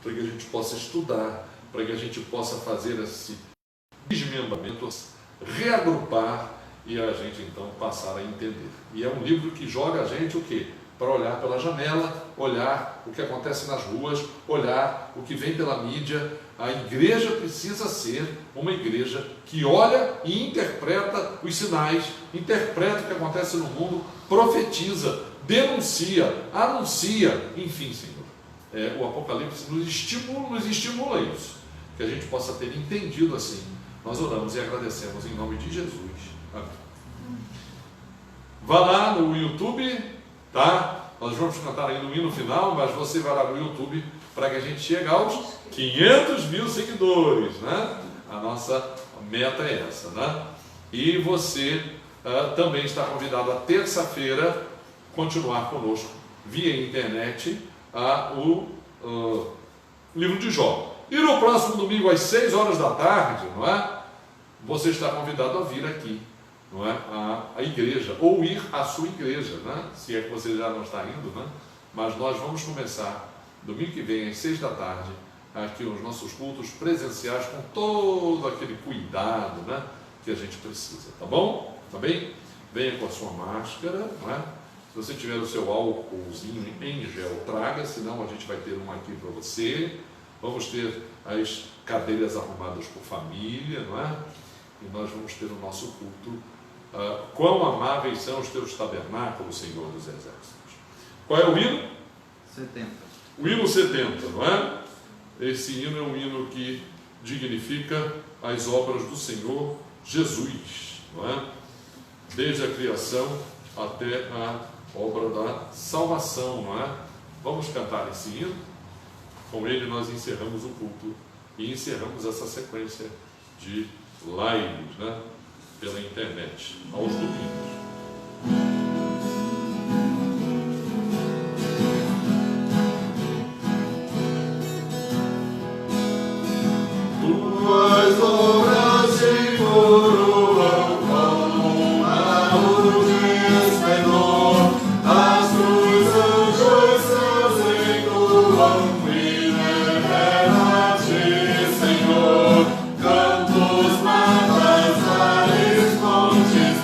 para que a gente possa estudar, para que a gente possa fazer esse desmembramento, reagrupar e a gente então passar a entender. E é um livro que joga a gente o quê? Para olhar pela janela, olhar o que acontece nas ruas, olhar o que vem pela mídia. A igreja precisa ser uma igreja que olha e interpreta os sinais, interpreta o que acontece no mundo, profetiza, denuncia, anuncia, enfim, Senhor. O Apocalipse nos estimula a isso, que a gente possa ter entendido assim. Nós oramos e agradecemos em nome de Jesus. Amém. Vá lá no YouTube, tá? Nós vamos cantar aí no hino final, mas você vai lá no YouTube para que a gente chegue aos 500 mil seguidores, né? A nossa meta é essa, né? E você também está convidado a terça-feira continuar conosco via internet o livro de Jó. E no próximo domingo às 6 horas da tarde, não é? Você está convidado a vir aqui, não é? A igreja, ou ir à sua igreja, né? Se é que você já não está indo, né? Mas nós vamos começar domingo que vem às 6 da tarde aqui os nossos cultos presenciais com todo aquele cuidado, né, que a gente precisa, tá bom? Tá bem? Venha com a sua máscara, não é? Se você tiver o seu álcoolzinho em gel, traga, senão a gente vai ter um aqui para você. Vamos ter as cadeiras arrumadas por família, não é? E nós vamos ter o nosso culto. Quão amáveis são os teus tabernáculos, Senhor dos Exércitos. Qual é o hino? 70. O hino 70, não é? Esse hino é um hino que dignifica as obras do Senhor Jesus, não é? Desde a criação até a obra da salvação, não é? Vamos cantar esse hino. Com ele nós encerramos o culto e encerramos essa sequência de lives, né, pela internet, aos domingos. Tuas obras se coroam como árvore de esplendor, as dos anjos seus entoam e revela-te, Senhor, cantos, matas, vales, montes,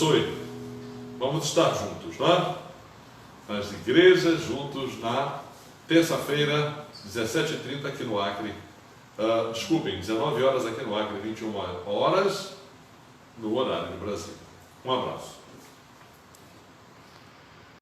abençoe. Vamos estar juntos, não é? Nas igrejas, juntos na terça-feira, 17h30 aqui no Acre. Desculpem, 19 horas aqui no Acre, 21 horas no horário de Brasília. Um abraço.